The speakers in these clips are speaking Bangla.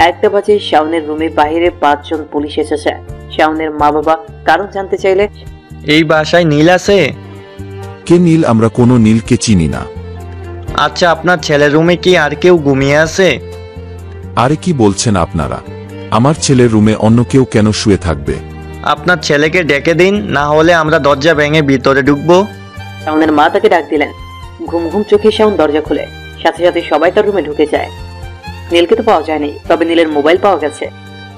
একটা বাজে শাওনের রুমে বাইরে 5 জন পুলিশ এসেছে। শাওনের মা বাবা কারণ জানতে চাইলে, এই বাসায় নীল আছে? কে নীল? আমরা কোনো নীলকে চিনি না। আচ্ছা, আপনার ছেলের রুমে কি আর কেউ ঘুমিয়ে আছে? আরে কি বলছেন আপনারা? আমার ছেলের রুমে অন্য কেউ কেন শুয়ে থাকবে? আপনার ছেলেকে ডেকে দিন, না হলে আমরা দরজা ভেঙে ভিতরে ঢুকবো। শাওনের মা তাকে ডাক দিলেন। ঘুম ঘুম চোখে শাওন দরজা খুলে। সাথে সাথে সবাই তার রুমে ঢুকে যায়। নীলকে তো পাওয়া যায়নি, তবে নীলের মোবাইল পাওয়া গেছে।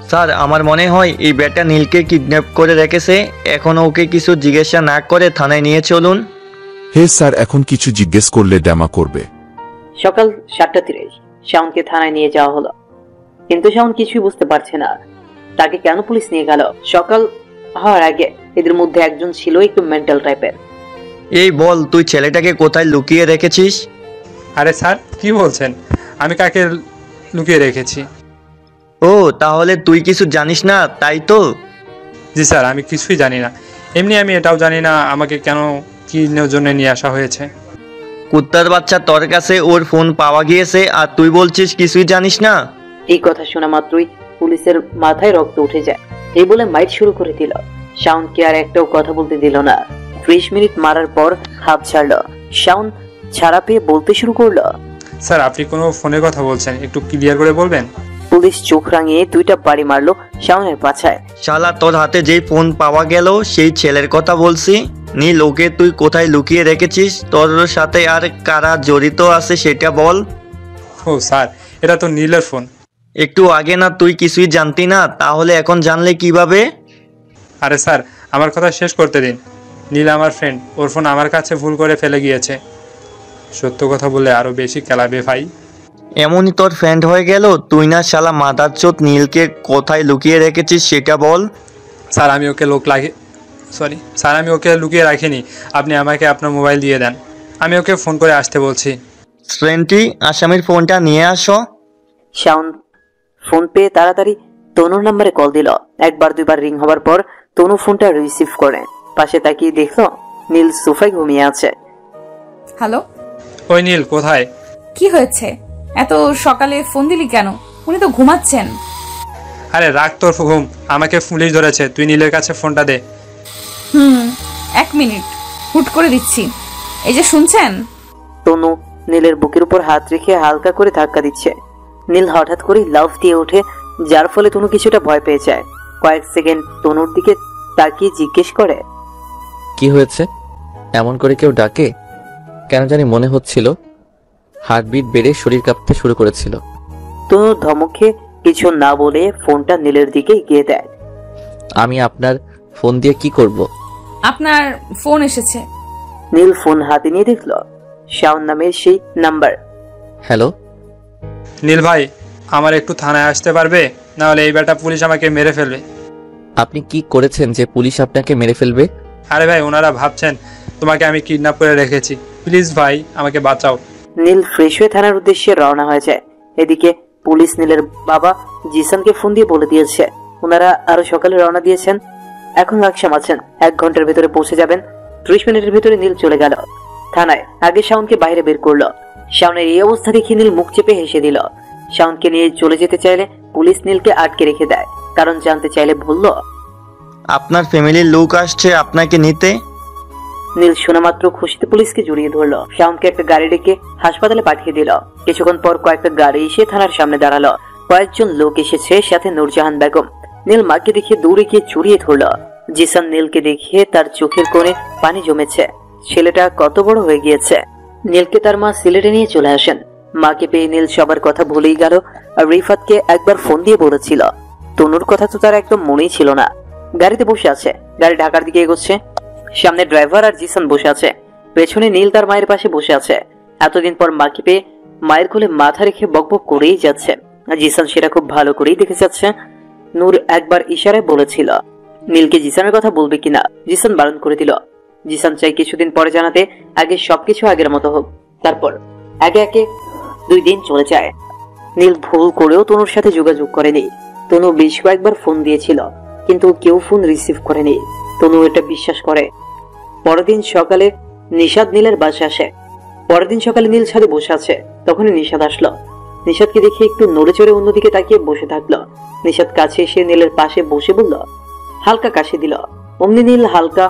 স্যার, আমার মনে হয় এই ব্যাটা নীলকে কিডন্যাপ করে রেখেছে। এখন ওকে কিছু জিজ্ঞাসা না করে থানায় নিয়ে চলুন। হে স্যার, এখন কিছু জিজ্ঞেস করলে ড্যামা করবে। সকাল 7:30 শাওনকে থানায় নিয়ে যাওয়া হলো, কিন্তু শাওন কিছুই বুঝতে পারছে না তাকে কেন পুলিশ নিয়ে গেল। সকাল হওয়ার আগে এদের মধ্যে একজন ছিল একটু মেন্টাল টাইপের। এই বল, তুই ছেলেটাকে কোথায় লুকিয়ে রেখেছিস? আরে স্যার, কি বলছেন? আমি কাকে লুকিয়ে রেখেছি? ও, তাহলে তুই কিছু জানিস না, তাই তো? জি স্যার, আমি কিছুই জানি না। এমনি আমি এটাও জানি না আমাকে কেন কি জন্য নিয়ে আসা হয়েছে। কুত্তার বাচ্চা, তোর কাছে ওর ফোন পাওয়া গিয়েছে আর তুই বলছিস কিছুই জানিস না? এই কথা শোনা মাত্রই পুলিশের মাথায় রক্ত উঠে যায়। এই বলে মাইট শুরু করে দিল। শাওনকে আর একটাও কথা বলতে দিল না। 20 মিনিট মারার পর হাত ছাড়লো। শাওন ছাড়া পেয়ে বলতে শুরু করলো, স্যার, আপনি কোনো ফোনে কথা বলছেন, একটু ক্লিয়ার করে বলবেন? পুলিশ চোখ রাঙিয়ে 2টা বাড়ি মারলো শাওনের পাছায়। শালা, তোর হাতে যেই ফোন পাওয়া গেল সেই ছেলের কথা বলছি। নীল, ওকে তুই কোথায় লুকিয়ে রেখেছিস? তোর সাথে আর কারা জড়িত আছে সেটা বল। ও স্যার, এটা তো নীলের ফোন। একটু আগে না তুই কিছুই জানতি না, তাহলে এখন জানলে কিভাবে? আরে স্যার, আমার কথা শেষ করতে দিন। নীল আমার ফ্রেন্ড, ওর ফোন আমার কাছে ভুল করে ফেলে গিয়েছে। সত্য কথা বলে আরো বেশি কেলাবে ভাই। এমনই তোর ফ্রেন্ড হয়ে গেল? তুই না শালা মাদারচোদ, নীলকে কোথায় লুকিয়ে রেখেছিস সেটা বল। স্যার, আমি ওকে লুকিয়ে রাখিনি। আপনি আমাকে আপনার মোবাইল দিয়ে দেন, আমি ওকে ফোন করে আসতে বলছি। স্ট্রেনটি, আসামির ফোনটা নিয়ে আসো। শাওন ফোন পেয়ে তাড়াতাড়ি তনুর নম্বরে কল দিল। একবার দুইবার রিং হওয়ার পর তনু ফোনটা রিসিভ করে পাশে তাকিয়ে দেখলো নীল সোফায় ঘুমিয়ে আছে। হ্যালো। ওই নীল, কোথায়? কি হয়েছে? এত সকালে ফোন দিলি কেন? উনি তো ঘুমাচ্ছেন। আরে রাখ তোর ঘুম, আমাকে পুলিশ ধরেছে। তুই নীলের কাছে ফোনটা দে। 1 মিনিট, হুট করে দিচ্ছি। এই যে শুনছেন? তনু নীলের বুকের উপর হাত রেখে হালকা করে ধাক্কা দিচ্ছে। নীল হঠাৎ করে লাফ দিয়ে ওঠে, যার ফলে তনু কিছুটা ভয় পেয়ে যায়। কয়েক সেকেন্ড তনুর দিকে তাকিয়ে জিজ্ঞেস করে, কি হয়েছে? এমন করে কেউ ডাকে? কেন জানি মনে হচ্ছিল হার্টবিট বেড়ে শরীর কাঁপতে শুরু করেছিল। তনু ধমক খেয়ে কিছু না বলে ফোনটা নীলের দিকে এগিয়ে দেয়। আমি আপনার ফোন দিয়ে কি করব? আপনার ফোন এসেছে। নীল ফোন হাতে নিয়ে দেখলো শাওন নামের সেই নাম্বার। হ্যালো নীল ভাই, আমার একটু থানায় আসতে পারবে? না হলে এই বেটা পুলিশ আমাকে মেরে ফেলবে। আপনি কি করেছেন যে পুলিশ আপনাকে মেরে ফেলবে? আরে ভাই, ওনারা ভাবছেন তোমাকে আমি কিডন্যাপ করে রেখেছি। প্লিজ ভাই, আমাকে বাঁচাও। নীল ফ্রেশ হয়ে থানার উদ্দেশ্যে রওনা হয়ে যায়। এদিকে পুলিশ নীলের বাবা জিসানকে ফোন দিয়ে বলে দিয়েছে ওনারা আরো সকালে রওনা দিয়েছেন, এখন লাকসাম আছেন, 1 ঘন্টার ভিতরে পৌঁছে যাবেন। 30 মিনিটের ভিতরে নীল চলে গেল থানায়। আগে শাওনকে বাইরে বের করলো। শাওনের এই অবস্থা দেখে নীল মুখ চেপে হেসে দিল। শাওনকে নিয়ে চলে যেতে চাইলে পুলিশ নীলকে আটকে রেখে দেয়। কারণ জানতে চাইলে বলল, আপনার ফ্যামিলির লোক আসছে আপনাকে নিতে। নীল শোনা মাত্র খুশিতে পুলিশকে জড়িয়ে ধরলো। শাওনকে একটা গাড়ি ডেকে হাসপাতালে পাঠিয়ে দিল। কিছুক্ষণ পর কয়েকটা গাড়ি এসে থানার সামনে দাঁড়ালো। কয়েকজন লোক এসেছে, সাথে নূরজাহান বেগম। নীল মাকে দেখে দৌড়ে গিয়ে জড়িয়ে ধরল। জিসান নীলকে দেখিয়ে তার চোখের কোণে পানি জমেছে। ছেলেটা কত বড় হয়ে গিয়েছে। নীলকে তার মা সিলেটে নিয়ে চলে আসেন। মাকে পেয়ে নীল সবার কথা ভুলেই গেল। আর রিফাতকে একবার ফোন দিয়ে বলেছিল, তনুর কথা তো তার একদম মনেই ছিল না। গাড়িতে বসে আছে, গাড়ি ঢাকার দিকে এগোচ্ছে। সামনে ড্রাইভার আর জিসান বসে আছে, পেছনে নীল তার মায়ের পাশে বসে আছে। এতদিন পর মাকে পেয়ে মায়ের কোলে মাথা রেখে বকবক করেই যাচ্ছে। জিসান সেটা খুব ভালো করেই দেখে যাচ্ছে। নূর একবার ইশারায় বলেছিল নীলকে জিসানের কথা বলবে কিনা। জিসান বারণ করে দিল। জিসান চাই কিছুদিন পরে জানাতে, আগে সবকিছু আগের মতো হোক। তারপর একে একে 2 দিন চলে যায়। নীল ভুল করেও তনুর সাথে যোগাযোগ করেনি। তনু বেশ কয়েকবার ফোন দিয়েছিল, কিন্তু কেউ ফোন রিসিভ করেনি। তনু এটা বিশ্বাস করে। পরের দিন সকালে নিশাদ নীলের বাসায় আসে। পরের দিন সকালে নীল ছাদে বসে আছে। তখনই নিশাদ আসলো। নিশাদকে দেখে একটু নড়ে চড়ে অন্যদিকে তাকিয়ে বসে থাকলো। নিশাদ কাছে এসে নীলের পাশে বসে বলল, হালকা কাশি দিল। অমনি নীল হালকা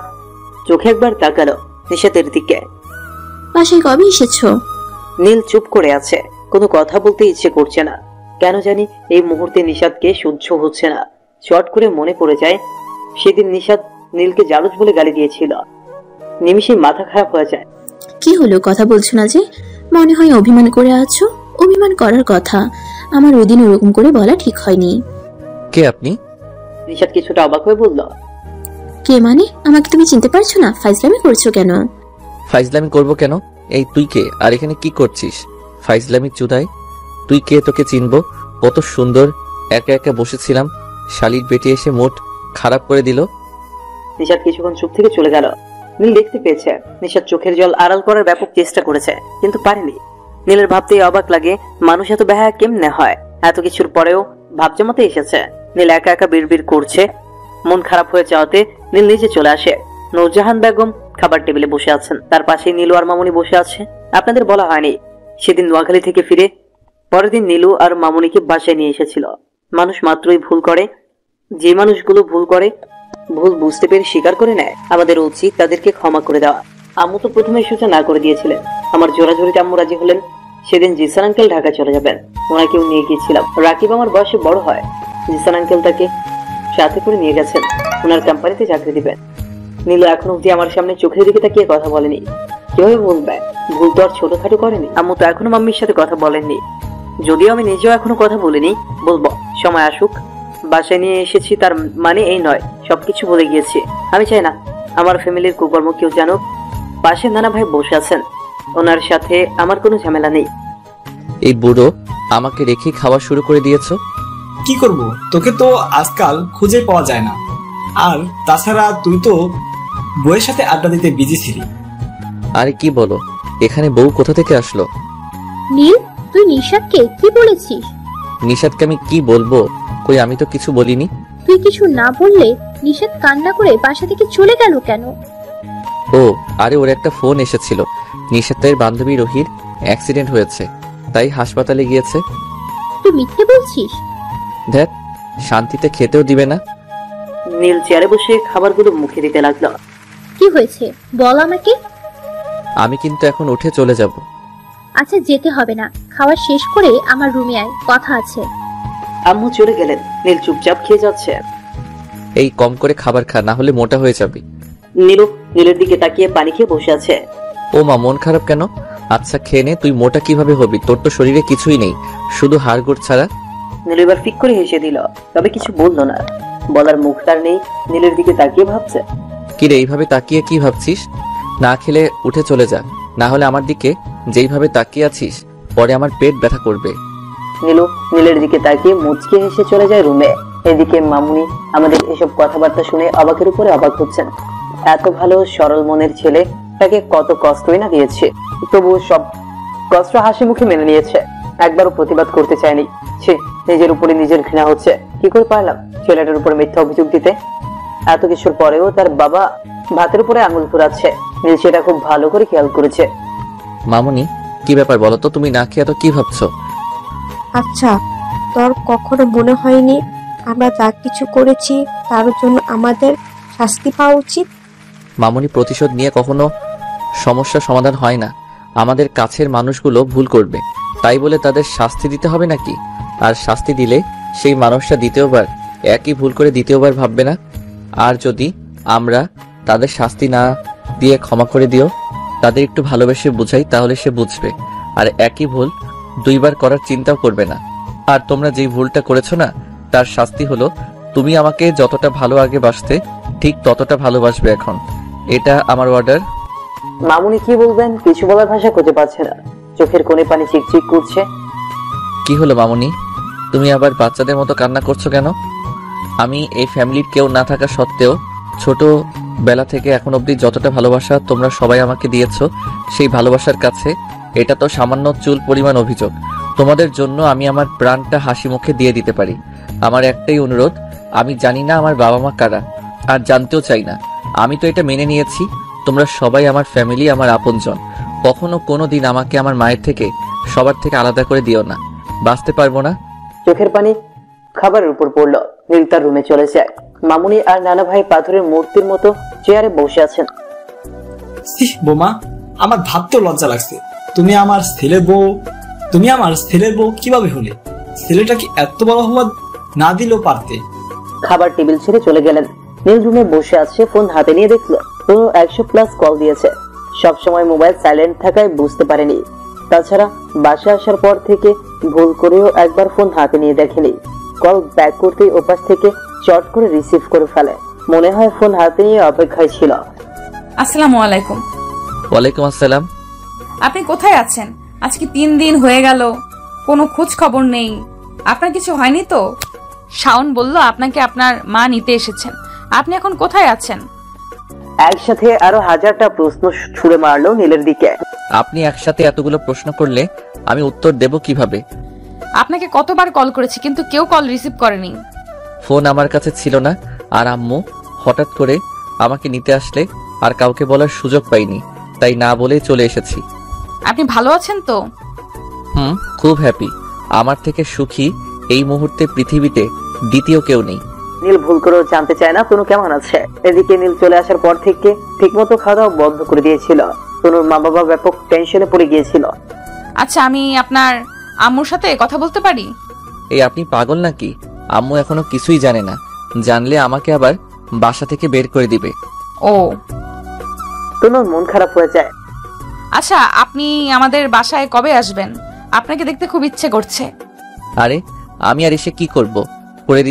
চোখে একবার তাকালো নিশাদের দিকে। বাসায় কবে এসেছো? নীল চুপ করে আছে, কোনো কথা বলতে ইচ্ছে করছে না। কেন জানি এই মুহূর্তে নিশাদকে সহ্য হচ্ছে না। চট করে মনে পড়ে যায় সেদিন নিশাদ নীলকে জালুস বলে গালি দিয়েছিল। নিমিষে মাথা খারাপ হয়ে যায়। কি হলো, কথা বলছো না যে? মনে হয় অভিমান করে আছো। অভিমান করার কথা, আমার ওই দিন ওরকম করে বলা ঠিক হয়নি। কে আপনি? নিশাদ কিছুটা অবাক হয়ে বলল, কে মানে? আমাকে তুমি চিনতে পারছো না? ফাইজলামি করছো কেন? ফাইজলামি করবো কেন? এই তুই কে, আর এখানে কি করছিস? ফাইজলামি চুদাই, তুই কে? তোকে চিনবো? কত সুন্দর একা একা বসেছিলাম, শালির বেটি এসে মুড খারাপ করে দিল। নিশাদ কিছুক্ষণ চুপ থেকে চলে গেল। নীল দেখতে পেয়েছে নিশাদ চোখের জল আড়াল করার ব্যাপক চেষ্টা করেছে, কিন্তু পারেনি। নীলের ভাবতেই অবাক লাগে, মানুষ এত বেহায়া কেমনে হয়? এত কিছুর পরেও ভাব জমাতে এসেছে। নীল একা একা বিড়বিড় করছে। মন খারাপ হয়ে যাওয়াতে নীল নিচে চলে আসে। নূরজাহান বেগম খাবার টেবিলে বসে আছেন, তার পাশেই নীলু আর মামুনি বসে আছে। আপনাদের বলা হয়নি, সেদিন নোয়াখালী থেকে ফিরে পরের দিন নীলু আর মামুনিকে বাসায় নিয়ে এসেছিল। মানুষ মাত্রই ভুল করে। যে মানুষগুলো ভুল করে, ভুল বুঝতে পেরে স্বীকার করে নেয়, আমাদের উচিত তাদেরকে ক্ষমা করে দেওয়া। আম্মু তো প্রথমে সোজা না করে দিয়েছিলেন। আমার জোরাজোরিতে আম্মু রাজি হলেন। সেদিন জিসান আঙ্কেল ঢাকা চলে যাবেন, ওনাকেও নিয়ে গিয়েছিলাম। রাকিব আমার বয়সে বড় হয়, জিসান আঙ্কেল তাকে সাথে করে নিয়ে গেছেন, ওনার কোম্পানিতে চাকরি দিবেন। নীলু এখনো অব্দি আমার সামনে চোখের দিকে তাকিয়ে কথা বলেনি। কিভাবে বলবে? ভুল তো আর ছোটখাটো করেনি। আম্মু তো এখনো মাম্মির সাথে কথা বলেননি, যদিও আমি নিজেও এখনো কথা বলিনি। বলবো, সময় আসুক। বাসায় নিয়ে এসেছি তার মানে এই নয় সবকিছু বলে গিয়েছি। আমি চাই না আমার ফ্যামিলির কুকর্ম কেউ জানুক। পাশে নানা ভাই বসে আছেন, ওনার সাথে আমার কোনো ঝামেলা নেই। এই বুড়ো আমাকে রেখে খাওয়া শুরু করে দিয়েছো। কি করব, তোকে তো আজকাল খুঁজে পাওয়া যায় না। আর তাছাড়া তুই তো বউয়ের সাথে আড্ডা দিতে বিজি ছিলি। আরে কি বলো, এখানে বউ কোথা থেকে আসলো? নীল, তুই নিশাদকে কি বলেছিস? নিশাদকে আমি কি বলবো? কই, আমি তো কিছু বলিনি। তুই কিছু না বললে নিশাদ কান্না করে বাসা থেকে চলে গেল কেন? ও আরে, ওর একটা ফোন এসেছিল। নিশাদের বান্ধবী রোহির অ্যাক্সিডেন্ট হয়েছে, তাই হাসপাতালে গিয়েছে। তুই মিথ্যে বলছিস? দেখ, শান্তিতে খেতেও দিবে না। নীল চেয়ারে বসে খাবারগুলো মুখে দিতে লাগলো। কি হয়েছে বল আমাকে। আমি কিন্তু এখন উঠে চলে যাব। আচ্ছা, যেতে হবে না, খাওয়া শেষ করে আমার রুমে আয়, কথা আছে। আম্মু চলে গেলেন। নীল চুপচাপ খেয়ে যাচ্ছে। এই কম করে খাবার খা, না হলে মোটা হয়ে যাবি। নীলু নীলের দিকে তাকিয়ে পানি খেয়ে বসে আছে। ও মা, মন খারাপ কেন? আচ্ছা খেয়ে নে। তুই মোটা কিভাবে হবি? তোর তো শরীরে কিছুই নেই, শুধু হাড়গোড় ছাড়া। নীলু এবার ফিক করে হেসে দিল, তবে কিছু বললো না। বলার মুখ তার নেই। নীলের দিকে তাকিয়ে ভাবছে। কিরে, এইভাবে তাকিয়ে কি ভাবছিস? না খেলে উঠে চলে যা, না হলে আমার দিকে যেইভাবে তাকিয়ে আছিস পরে আমার পেট ব্যথা করবে। নীলু নীলের দিকে তাকিয়ে মুচকে হেসে চলে যায় রুমে। এদিকে মামুনি আমাদের এসব কথাবার্তা শুনে অবাকের উপরে অবাক হচ্ছেন। এত ভালো সরল মনের ছেলে তাকে কত কষ্টই না দিয়েছে, তবুও সব কষ্ট হাসি মুখে মেনে নিয়েছে। একবারও প্রতিবাদ করতে চায়নি। সে নিজের উপরে নিজের ঘৃণা হচ্ছে। কি করে পারলাম ছেলেটার উপর মিথ্যা অভিযোগ দিতে? এত কিছুর পরেও তার বাবা ভাতের উপরে আঙুল ঘুরাচ্ছে। নীল সেটা খুব ভালো করে খেয়াল করেছে। মামুনি, কি ব্যাপার বলো তো? তুমি না খেয়ে তো কি ভাবছো? আচ্ছা, তোর কখনো মনে হয়নি আমরা যা কিছু করেছি তার জন্য আমাদের শাস্তি পাওয়া উচিত? মামুনি, প্রতিশোধ নিয়ে কখনো সমস্যা সমাধান হয় না। আমাদের কাছের মানুষগুলো ভুল করবে, তাই বলে তাদের শাস্তি দিতে হবে নাকি? আর শাস্তি দিলে সেই মানুষটা দ্বিতীয়বার একই ভুল করে দ্বিতীয়বার ভাববে না। আর যদি আমরা তাদের শাস্তি না দিয়ে ক্ষমা করে দিও, তাদের একটু ভালোবেসে বুঝাই, তাহলে সে বুঝবে আর একই ভুল দুইবার করার চিন্তাও করবে না। আর তোমরা যেই ভুলটা করেছো না, তার শাস্তি হলো তুমি আমাকে যতটা ভালো আগে বাসতে ঠিক ততটা ভালোবাসবে এখন। এটা আমার অর্ডার। মামুনি কি বলবেন কিছু বলার ভাষা খুঁজে পাচ্ছে না। চোখের কোণে পানি চিকচিক করছে। কি হলো মামুনি, তুমি আবার বাচ্চাদের মতো কান্না করছো কেন? আমি এই ফ্যামিলির কেউ না থাকা সত্ত্বেও ছোট বেলা থেকে এখন অবধি যতটা ভালোবাসা তোমরা সবাই আমাকে দিয়েছো, সেই ভালোবাসার কাছে এটা তো সামান্য চুল পরিমাণ অভিযোগ। তোমাদের জন্য আমি আমার প্রাণটা হাসি মুখে দিয়ে দিতে পারি। আমার একটাই অনুরোধ, আমি জানি না আমার বাবা মা কারা, আর জানতেও চাই না। আমি তো এটা মেনে নিয়েছি তোমরা সবাই আমার ফ্যামিলি, আমার আপনজন। কখনো কোনো দিন আমাকে আমার মায়ের থেকে সবার থেকে আলাদা করে দিও না, বাঁচতে পারবো না। চোখের পানি খাবারের উপর পড়ল। নীল তার রুমে চলে যায়। মামুনি আর নানা ভাই পাথরের মূর্তির মতো চেয়ারে বসে আছেন। বোমা, আমার ভাবতেও লজ্জা লাগছে। তুমি আমার ছেলের বউ কিভাবে হলে? ছেলেটা কি এত বড় হওয়া না দিলেও পারতে। খাবার টেবিল ছেড়ে চলে গেলেন। নীল রুমে বসে আছে, ফোন হাতে নিয়ে দেখলো কোনো 100+ কল দিয়েছে। সবসময় মোবাইল সাইলেন্ট থাকায় বুঝতে পারেনি। তাছাড়া বাসায় আসার পর থেকে ভুল করেও একবার ফোন হাতে নিয়ে দেখেনি। কল ব্যাক করতেই ওপাশ থেকে চট করে রিসিভ করে ফেলে। মনে হয় ফোন হাতে নিয়ে অপেক্ষায় ছিল। আসসালামু আলাইকুম। ওয়ালাইকুম আসসালাম। আপনি কোথায় আছেন? আজকে 3 দিন হয়ে গেল, কোনো খোঁজ খবর নেই। আপনার কিছু হয়নি তো? শাওন বলল আপনাকে আপনার মা নিতে এসেছেন। আপনি এখন কোথায় আছেন? একসাথে আরো হাজারটা প্রশ্ন ছুড়ে মারলো নীলের দিকে। আপনি একসাথে এতগুলো প্রশ্ন করলে আমি উত্তর দেব কিভাবে? আপনাকে কতবার কল করেছি কিন্তু কেউ কল রিসিভ করেনি। ফোন আমার কাছে ছিল না, আর আম্মু হঠাৎ করে আমাকে নিতে আসলে আর কাউকে বলার সুযোগ পাইনি, তাই না বলেই চলে এসেছি। আপনি ভালো আছেন তো? খুব হ্যাপি। আমার থেকে সুখী এই মুহূর্তে পৃথিবীতে দ্বিতীয় কেউ নেই। নীল ভুল করেও জানতে চায় না তনু কেমন আছে। এদিকে নীল চলে আসার পর থেকে ঠিকমতো খাওয়া দাওয়া বন্ধ করে দিয়েছিল। তনুর মা বাবা ব্যাপক টেনশনে পড়ে গিয়েছিল। আচ্ছা, আমি আপনার আম্মুর সাথে কথা বলতে পারি? এই আপনি পাগল নাকি? আম্মু এখনো কিছুই জানে না, জানলে আমাকে আবার বাসা থেকে বের করে দিবে। ও, তনুর মন খারাপ হয়ে যায়। আচ্ছা, আপনি আমাদের বাসায় কবে আসবেন? আপনাকে দেখতে খুব ইচ্ছে করছে। আরে আমি আর এসে কি করব? করে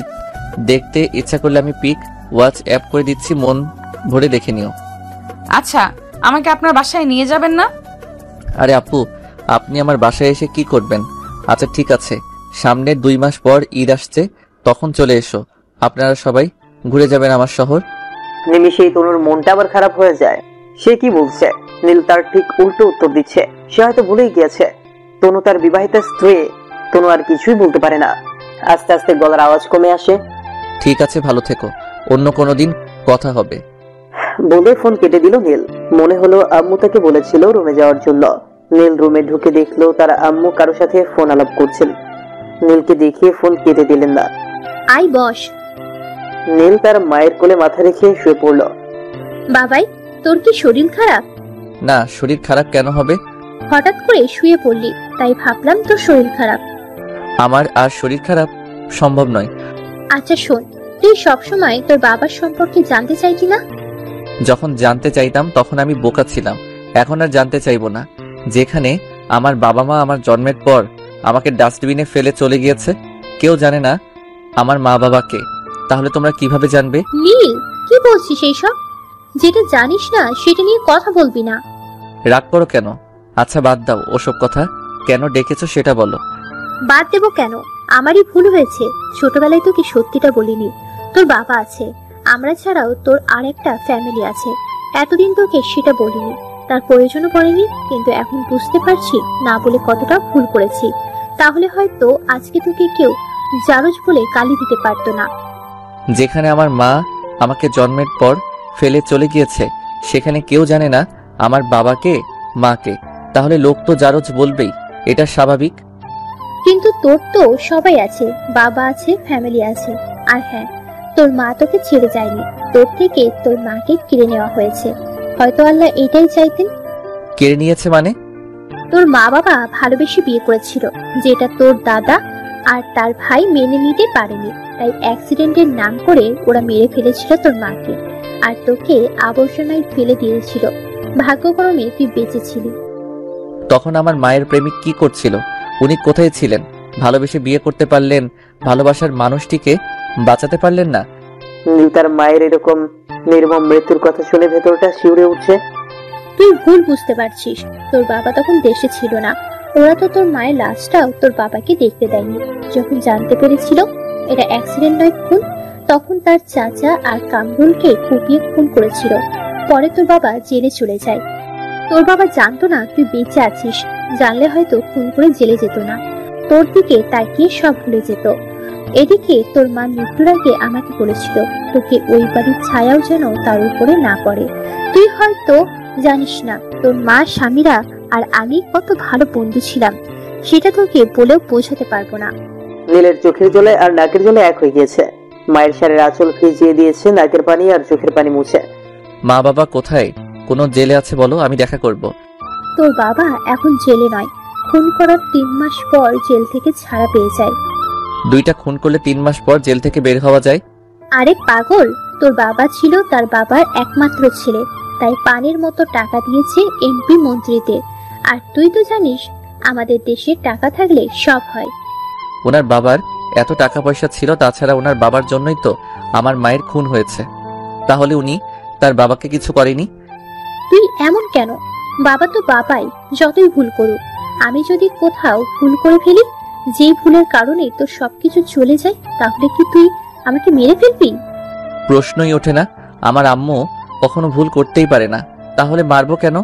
দেখতে ইচ্ছা করলে আমি পিক ওয়াচ অ্যাপ করে দিচ্ছি, মন ভরে দেখে নিও। আচ্ছা, আমাকে আপনার বাসায় নিয়ে যাবেন না? আরে আপু, আপনি আমার বাসায় এসে কি করবেন? আচ্ছা ঠিক আছে, সামনের 2 মাস পর ঈদ আসছে, তখন চলে এসো। আপনারা সবাই ঘুরে যাবেন আমার শহর। নিমিষেই তনুর মনটা আবার খারাপ হয়ে যায়। সে কি বলছে? নীল তার ঠিক উল্টো উত্তর দিচ্ছে। সে হয়তো ভুলেই গিয়েছে তনু তার বিবাহিত স্ত্রী। তনু আর কিছুই বলতে পারে না। আস্তে আস্তে গলার আওয়াজ কমে আসে। ঠিক আছে, ভালো থেকো, অন্য কোনো দিন কথা হবে বলে ফোন কেটে দিল নীল। মনে হলো আম্মু তাকে বলেছিল রুমে যাওয়ার জন্য। নীল রুমে ঢুকে দেখলো তার আম্মু কারোর সাথে ফোন আলাপ করছেন। নীলকে দেখিয়ে ফোন কেটে দিলেন না। আই বস। নীল তার মায়ের কোলে মাথা রেখে শুয়ে পড়ল। বাবাই, তোর কি শরীর খারাপ? না, শরীর খারাপ কেন হবে? হঠাৎ করে শুয়ে পড়লি, তাই ভাবলাম তোর শরীর খারাপ। আমার আর শরীর খারাপ সম্ভব নয়। আচ্ছা শোন, তুই সবসময় তোর বাবার সম্পর্কে জানতে চাইতি না? যখন জানতে চাইতাম তখন আমি বোকা ছিলাম, এখন আর জানতে চাইবো না। যেখানে আমার বাবা মা আমার জন্মের পর আমাকে ডাস্টবিনে ফেলে চলে গিয়েছে, কেউ জানে না আমার মা বাবাকে, তাহলে তোমরা কিভাবে জানবে? নীল, কি বলছিস এইসব? যেটা জানিস না সেটা নিয়ে কথা বলবি না। রাগ করো কেন? আচ্ছা বাদ দাও ওসব কথা, কেন ডেকেছো সেটা বলো। বাদ দেবো কেন? আমারই ভুল হয়েছে। ছোটবেলায় তোকে সত্যিটা বলিনি। তোর বাবা আছে, আমরা ছাড়াও তোর আরেকটা ফ্যামিলি আছে। এতদিন তোকে সেটা বলিনি, তার প্রয়োজনও পড়েনি। কিন্তু এখন বুঝতে পারছি না বলে কতটা ভুল করেছি। তাহলে হয়তো আজকে তোকে কেউ জারজ বলে গালি দিতে পারতো না। যেখানে আমার মা আমাকে জন্মের পর ফেলে চলে গিয়েছে, সেখানে কেউ জানে না আমার বাবাকে মাকে, তাহলে লোক তো জারজ বলবেই, এটা স্বাভাবিক। কিন্তু তোর তো সবাই আছে, বাবা আছে, ফ্যামিলি আছে। আর হ্যাঁ, তোর মা তোকে ছেড়ে যায়নি, তোর থেকে তোর মাকে কেড়ে নেওয়া হয়েছে। হয়তো আল্লাহ এটাই চাইতেন। কেড়ে নিয়েছে মানে? তোর মা বাবা ভালোবেসে বিয়ে করেছিল, যেটা তোর দাদা আর তার ভাই মেনে নিতে পারেনি, তাই অ্যাক্সিডেন্টের নাম করে ওরা মেরে ফেলেছিল তোর মাকে, আর তোকে আবর্জনায় ফেলে দিয়েছিল। ভাগ্যক্রমে তুই বেঁচে ছিলি। তখন আমার মায়ের প্রেমিক কি করছিল? উনি কোথায় ছিলেন? ভালোবেসে বিয়ে করতে পারলেন, ভালোবাসার মানুষটিকে বাঁচাতে পারলেন না। নীল তার মায়ের এরকম নির্মম মৃত্যুর কথা শুনে ভেতরটা শিউরে উঠছে। তুই ভুল বুঝতে পারছিস। তোর বাবা তখন দেশে ছিল না। ওরা তো তোর মায়ের লাশটাও তোর বাবাকে দেখতে দেয়নি। যখন জানতে পেরেছিল এটা অ্যাক্সিডেন্ট নয় খুন, তখন তার চাচা আর কামরুলকে কুপিয়ে খুন করেছিল। পরে তোর বাবা জেলে চলে যায়। তোর বাবা জানতো না তুই বেঁচে আছিস। জানলে হয়তো খুন করে জেলে যেত না, তোর দিকে তাকিয়ে সব ভুলে যেত। এদিকে তোর মা মৃত্যুর আগে আমাকে বলেছিল তোকে ওই বাড়ির ছায়াও যেন তার উপরে না পড়ে। তুই হয়তো জানিস না তোর মা, স্বামীরা আর আমি কত ভালো বন্ধু ছিলাম। সেটা তোকে বলেও বোঝাতে পারবো না। নীলের চোখের জলে আর নাকের জলে এক হয়ে গিয়েছে। মায়ের শাড়ির আঁচল ভিজিয়ে দিয়েছে নাকের পানি আর চোখের পানি মুছে। মা বাবা কোথায়? কোনো জেলে আছে বলো, আমি দেখা করব। তোর বাবা এখন জেলে নয়, খুন করার 3 মাস পর জেল থেকে ছাড়া পেয়ে যায়। 2টা খুন করলে 3 মাস পর জেল থেকে বের হওয়া যায়? আরে পাগল, তোর বাবা ছিল তার বাবার একমাত্র ছেলে, তাই পানির মতো টাকা দিয়েছে এমপি মন্ত্রীদের। আর তুই তো জানিস আমাদের দেশে টাকা থাকলে সব হয়। ওনার বাবার এত টাকা পয়সা ছিল, তাছাড়া ওনার বাবার জন্যই তো আমার মায়ের খুন হয়েছে। তাহলে উনি তার বাবাকে কিছু করেনি? তুই এমন কেন? বাবা তো বাবাই, যতই ভুল করুক। আমি যদি কোথাও ভুল করে ফেলি, যেই ভুলের কারণে তোর সবকিছু চলে যায়, তাহলে কি তুই আমাকে মেরে ফেলবি? প্রশ্নই ওঠে না। আমার আম্মু কখনো ভুল করতেই পারে না, তাহলে মারবো কেন?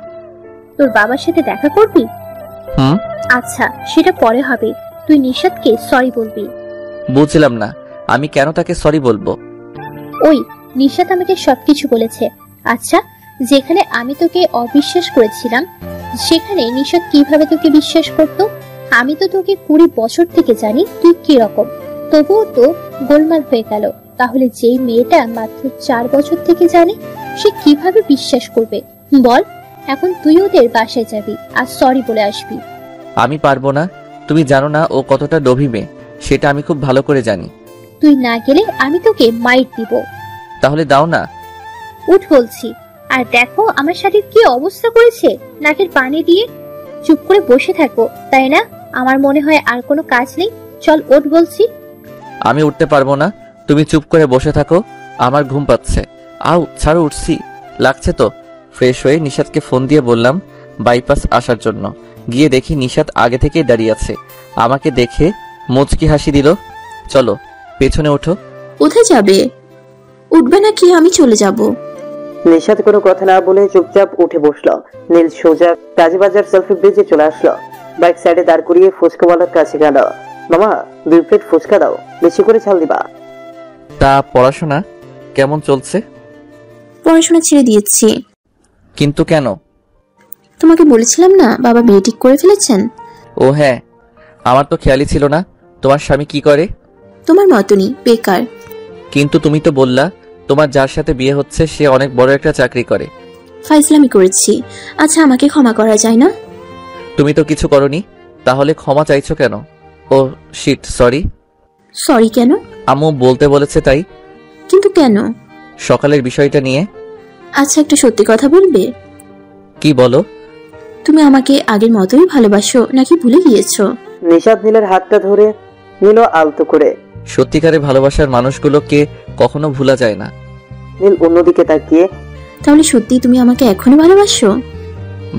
তোর বাবার সাথে দেখা করবি? হুম। আচ্ছা, সেটা পরে হবে। তুই নিশাদকে সরি বলবি। বুঝলাম না, আমি কেন তাকে সরি বলবো? ওই নিশাদ আমাকে সবকিছু বলেছে। আচ্ছা, যেখানে আমি তোকে অবিশ্বাস করেছিলাম, সেখানে নিশাদ কিভাবে তোকে বিশ্বাস করতো? আমি তো তোকে 20 বছর থেকে জানি তুই কি রকম, তবুও তো গোলমাল হয়ে গেল। তাহলে যেই মেয়েটা মাত্র 4 বছর থেকে জানে, সে কিভাবে বিশ্বাস করবে বল? এখন তুই ওদের বাসায় যাবি আর সরি বলে আসবি। আমি পারবো না। তুমি জানো না ও কতটা লোভী মেয়ে, সেটা আমি খুব ভালো করে জানি। তুই না গেলে আমি তোকে মাইর দিব। তাহলে দাও না। উঠ বলছি। আর দেখো আমার শাড়ির কি অবস্থা করেছে, নাকের পানি দিয়ে। চুপ করে বসে থাকো, তাই না? আমার মনে হয় আর কোনো কাজ নেই। চল ওঠ বলছি। আমি উঠতে পারবো না, তুমি চুপ করে বসে থাকো, আমার ঘুম পাচ্ছে। আউ ছাড়ো, উঠছি। লাগছে তো। ফ্রেশ হয়ে নিশাদকে ফোন দিয়ে বললাম বাইপাস আসার জন্য। গিয়ে দেখি নিশাদ আগে থেকেই দাঁড়িয়ে আছে। আমাকে দেখে মুচকি হাসি দিল। চলো পেছনে ওঠো। কোথায় যাবে? উঠবে নাকি আমি চলে যাব? নিশাদ কোনো কথা না বলে চুপচাপ উঠে বসলো। নীল সোজা কাজীবাজার সেলফি ব্রিজে চলে আসলো। বাইক সাইডে দাঁড় করিয়ে ফুচকাওয়ালার কাছে গেল। মামা 2 প্লেট ফুচকা দাও, বেশি করে ঝাল দিবা। তা পড়াশোনা কেমন চলছে? পড়াশোনা ছেড়ে দিয়েছি। কিন্তু কেন? তোমাকে বলেছিলাম না বাবা বিয়ে ঠিক করে ফেলেছেন। ও হ্যাঁ, আমার তো খেয়ালই ছিল না। তোমার স্বামী কি করে? তোমার মতনই বেকার। কিন্তু তুমি তো বললা তোমার যার সাথে বিয়ে হচ্ছে সে অনেক বড় একটা চাকরি করে। ফাইজলামি করেছি। আচ্ছা, আমাকে ক্ষমা করা যায় না? তুমি তো কিছু করনি, তাহলে ক্ষমা চাইছো কেন? ও শিট, সরি। সরি কেন? আম্মু বলতে বলেছে তাই। কিন্তু কেন? সকালের বিষয়টা নিয়ে। আচ্ছা, একটা সত্যি কথা বলবে? কি বলো? তুমি আমাকে আগের মতোই ভালোবাসো নাকি ভুলে গিয়েছো? নিশাদ নীলের হাতটা ধরে নীল আলতো করে। সত্যিকারে ভালোবাসার মানুষগুলোকে কখনো ভোলা যায় না। নীল অন্যদিকে তাকিয়ে, তাহলে সত্যি তুমি আমাকে এখনো ভালোবাসো?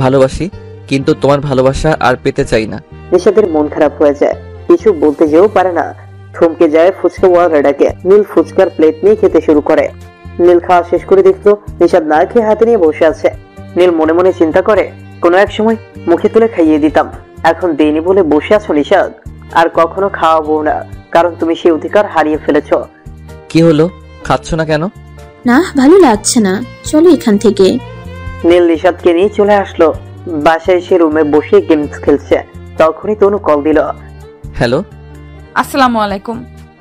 ভালোবাসি, কিন্তু তোমার ভালোবাসা আর পেতে চাই না। নিশাদের মন খারাপ হয়ে যায়, কিছু বলতে যেও পারে না। থমকে যায় ফুচকাওয়ালার ডাকে। নীল ফুচকার প্লেট নিয়ে খেতে শুরু করে। নীল খাওয়া শেষ করে দেখলো নিশাদ না খেয়ে হাতে নিয়ে বসে আছে। নীল মনে মনে চিন্তা করে, কোনো এক সময় মুখে তুলে খাইয়ে দিতাম, এখন দেইনি বলে বসে আছো নিশাদ। আর কখনো খাওয়াবো না, কারণ তুমি সেই অধিকার হারিয়ে ফেলেছো। কি হলো, খাচ্ছ না কেন? না, ভালো লাগছে না, চলো এখান থেকে। নীল নিশাদকে নিয়ে চলে আসলো। বাসায় এসে রুমে বসে গেমস খেলছে। তখনই তনু কল দিল। হ্যালো। আসসালামু আলাইকুম।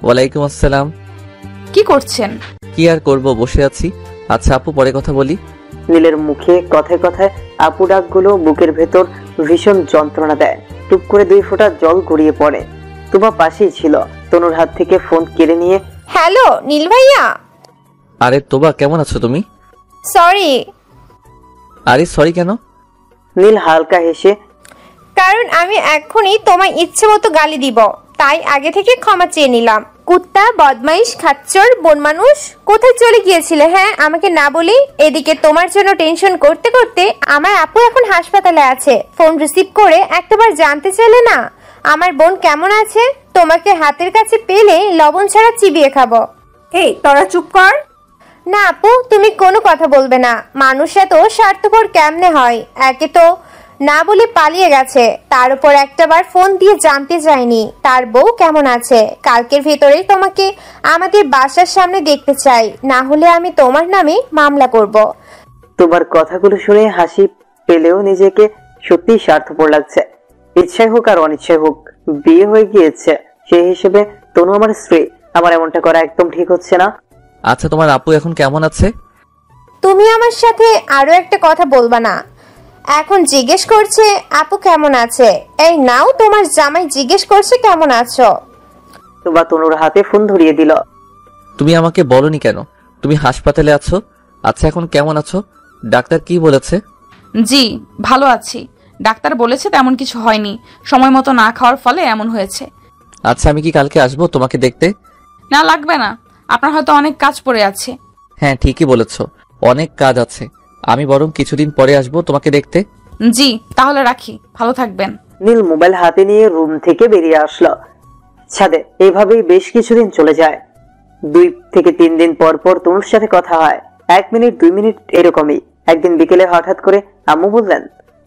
ওয়ালাইকুম আসসালাম। কি করছেন? কি আর করব, বসে আছি। আচ্ছা আপু, পরে কথা বলি। নীলের মুখে কথায় কথায় আপু ডাকগুলো বুকের ভেতর ভীষণ যন্ত্রণা দেয়। টুপ করে 2 ফোঁটা জল গড়িয়ে পড়ে। তোমার পাশেই ছিল। তনুর হাত থেকে ফোন কেড়ে নিয়ে, হ্যালো নীল ভাইয়া। আরে তোবা, কেমন আছো তুমি? সরি। আরে সরি কেন? নীল হালকা হেসে, কারণ আমি এখনই তোমার ইচ্ছে মতো গালি দিব, তাই আগে থেকে ক্ষমা চেয়ে নিলাম। কুত্তা, বদমাইশ, খাচ্চর, বন মানুষ, কোথায় চলে গিয়েছিলে? হ্যাঁ, আমাকে না বলি। এদিকে তোমার জন্য টেনশন করতে করতে আমার আপু এখন হাসপাতালে আছে। ফোন রিসিভ করে একটাবার জানতে চাইলে না আমার বোন কেমন আছে? তোমাকে হাতের কাছে পেলে লবণ ছাড়া চিবিয়ে খাবো। এই তোরা চুপ কর। না আপু, তুমি কোনো কথা বলবে না। মানুষ এত স্বার্থপর কেমনে হয়? একে তো না বলে পালিয়ে গেছে, তার উপর একটাবার ফোন দিয়ে জানতে চাইনি তার বউ কেমন আছে। কালকের ভেতরেই তোমাকে আমাদের বাসার সামনে দেখতে চাই, না হলে আমি তোমার নামে মামলা করব। তোমার কথাগুলো শুনে হাসি পেলেও নিজেকে সত্যি স্বার্থপর লাগছে। ইচ্ছাই হোক আর অনিচ্ছাই হোক বিয়ে হয়ে গিয়েছে, সেই হিসেবে তনু আমার স্ত্রী। আমার এমনটা করা একদম ঠিক হচ্ছে না। আচ্ছা, তোমার আপু এখন কেমন আছে? তুমি আমার সাথে আরো একটা কথা বলবা না? এখন জিজ্ঞেস করছে আপু কেমন আছে। এই নাও, তোমার জামাই জিজ্ঞেস করছে কেমন আছো। তোবা তনুর হাতে ফোন ধরিয়ে দিল। তুমি আমাকে বলনি কেন তুমি হাসপাতালে আছো? আচ্ছা, এখন কেমন আছো? ডাক্তার কি বলেছে? জি ভালো আছি, ডাক্তার বলেছে তেমন কিছু হয়নি, সময় মতো না খাওয়ার ফলে এমন হয়েছে। আচ্ছা, আমি কি কালকে আসবো তোমাকে দেখতে? না লাগবে না, আপনার হয়তো অনেক কাজ পড়ে আছে। হ্যাঁ ঠিকই বলেছ, অনেক কাজ আছে। আমি বরং কিছুদিন পরে আসবো তোমাকে দেখতে। জি তাহলে রাখি, ভালো থাকবেন। নীল মোবাইল হাতে নিয়ে রুম থেকে বেরিয়ে আসলো ছাদে। এইভাবেই বেশ কিছুদিন চলে যায়। 2 থেকে 3 দিন পর পর তনুর সাথে কথা হয়, 1 মিনিট 2 মিনিট এরকমই। একদিন বিকেলে হঠাৎ করে আম্মু বললেন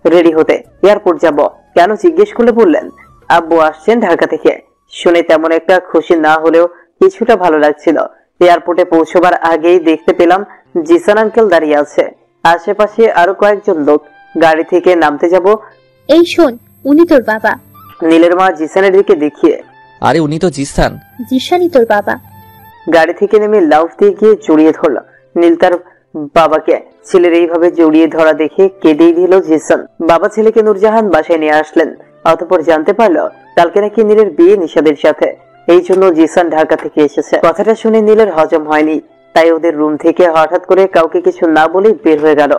রেডি হতে, এয়ারপোর্ট যাব। কেন জিজ্ঞেস করলে বললেন আব্বু আসছেন ঢাকা থেকে। শুনে তেমন একটা খুশি না হলেও কিছুটা ভালো লাগছিল। এয়ারপোর্টে পৌঁছবার আগেই দেখতে পেলাম জিসান আঙ্কেল দাঁড়িয়ে আছে, আশেপাশে আরো কয়েকজন লোক। গাড়ি থেকে নামতে যাব। এই শোন, উনি তোর বাবা। নীলের মা জিসানের দিকে দেখিয়ে, আরে উনি তো জিসান। জিসানই তোর বাবা। গাড়ি থেকে নেমে লাফ দিয়ে গিয়ে জড়িয়ে ধরল নীল তার বাবাকে। ছেলের এইভাবে জড়িয়ে ধরা দেখে কেঁদেই দিল জিসান। বাবা ছেলেকে নূরজাহান বাসায় নিয়ে আসলেন। অতঃপর জানতে পারলো কালকে নাকি নীলের বিয়ে নিশাদের সাথে, এই জন্য জিসান ঢাকা থেকে এসেছে। কথাটা শুনে নীলের হজম হয়নি, তাই ওদের রুম থেকে হঠাৎ করে কাউকে কিছু না বলেই বের হয়ে গেল।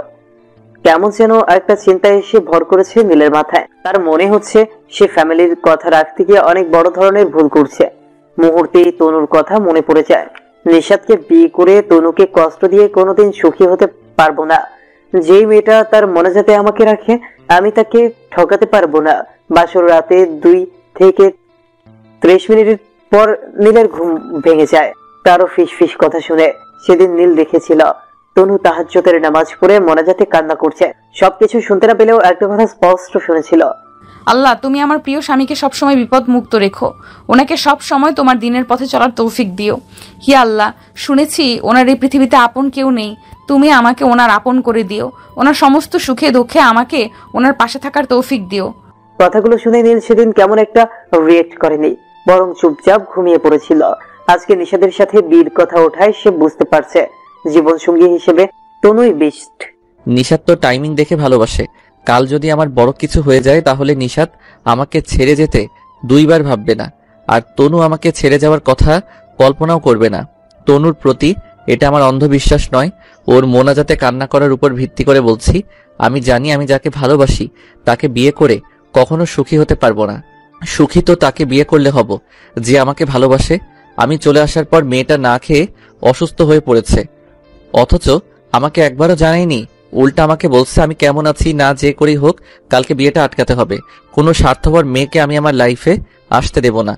কেমন যেন একটা চিন্তা এসে ভর করেছে নীলের মাথায়। তার মনে হচ্ছে সে ফ্যামিলির কথা রাখতে গিয়ে অনেক বড় ধরনের ভুল করছে। মুহূর্তেই তনুর কথা মনে পড়ে যায়। নিশাদকে বিয়ে করে তনুকে কষ্ট দিয়ে কোনোদিন সুখী হতে পারবো না। যেই মেয়েটা তার মনে যাতে আমাকে রাখে, আমি তাকে ঠকাতে পারবো না। বাসর রাতে 2 থেকে 30 মিনিট পর নীলের ঘুম ভেঙে যায় তারও ফিস ফিস কথা শুনে। সেদিন নীল দেখেছিল তনু তাহাজ্জুদের নামাজ পড়ে মোনাজাতে কান্না করছে। সবকিছু শুনতে না পেলেও একটা কথা স্পষ্ট শুনেছিল, আল্লাহ তুমি আমার প্রিয় স্বামীকে সবসময় বিপদ মুক্ত রেখো, ওনাকে সব সময় তোমার দিনের পথে চলার তৌফিক দিও। হি আল্লাহ, শুনেছি ওনার এই পৃথিবীতে আপন কেউ নেই, তুমি আমাকে ওনার আপন করে দিও। ওনার সমস্ত সুখে দুঃখে আমাকে ওনার পাশে থাকার তৌফিক দিও। কথাগুলো শুনে নীল সেদিন কেমন একটা রিয়েক্ট করেনি, বরং চুপচাপ ঘুমিয়ে পড়েছিল। আজকে নিশাদের সাথে বিয়ের কথা ওঠায় সে বুঝতে পারছে জীবন সঙ্গী হিসেবে তনুই বেস্ট। নিশাদ তো টাইমিং দেখে ভালোবাসে। কাল যদি আমার বড় কিছু হয়ে যায় তাহলে নিশাদ আমাকে ছেড়ে যেতে 2 বার ভাববে না। আর তনু আমাকে ছেড়ে যাওয়ার কথা কল্পনাও করবে না। তনুর প্রতি এটা আমার অন্ধবিশ্বাস নয়, ওর মোনাজাতে কান্না করার উপর ভিত্তি করে বলছি। আমি জানি আমি যাকে ভালোবাসি তাকে বিয়ে করে কখনো সুখী হতে পারবো না। সুখী তো তাকে বিয়ে করলে হব যে আমাকে ভালোবাসে। আমি চলে আসার পর মেয়েটা না খেয়ে অসুস্থ হয়ে পড়েছে, অথচ আমাকে একবারও জানায়নি। উল্টা আমাকে বলছে আমি কেমন আছি না যে করেই হোক কালকে বিয়েটা আটকাতে হবে। কোনো স্বার্থপর মেয়েকে আমি আমার লাইফে আসতে দেব না।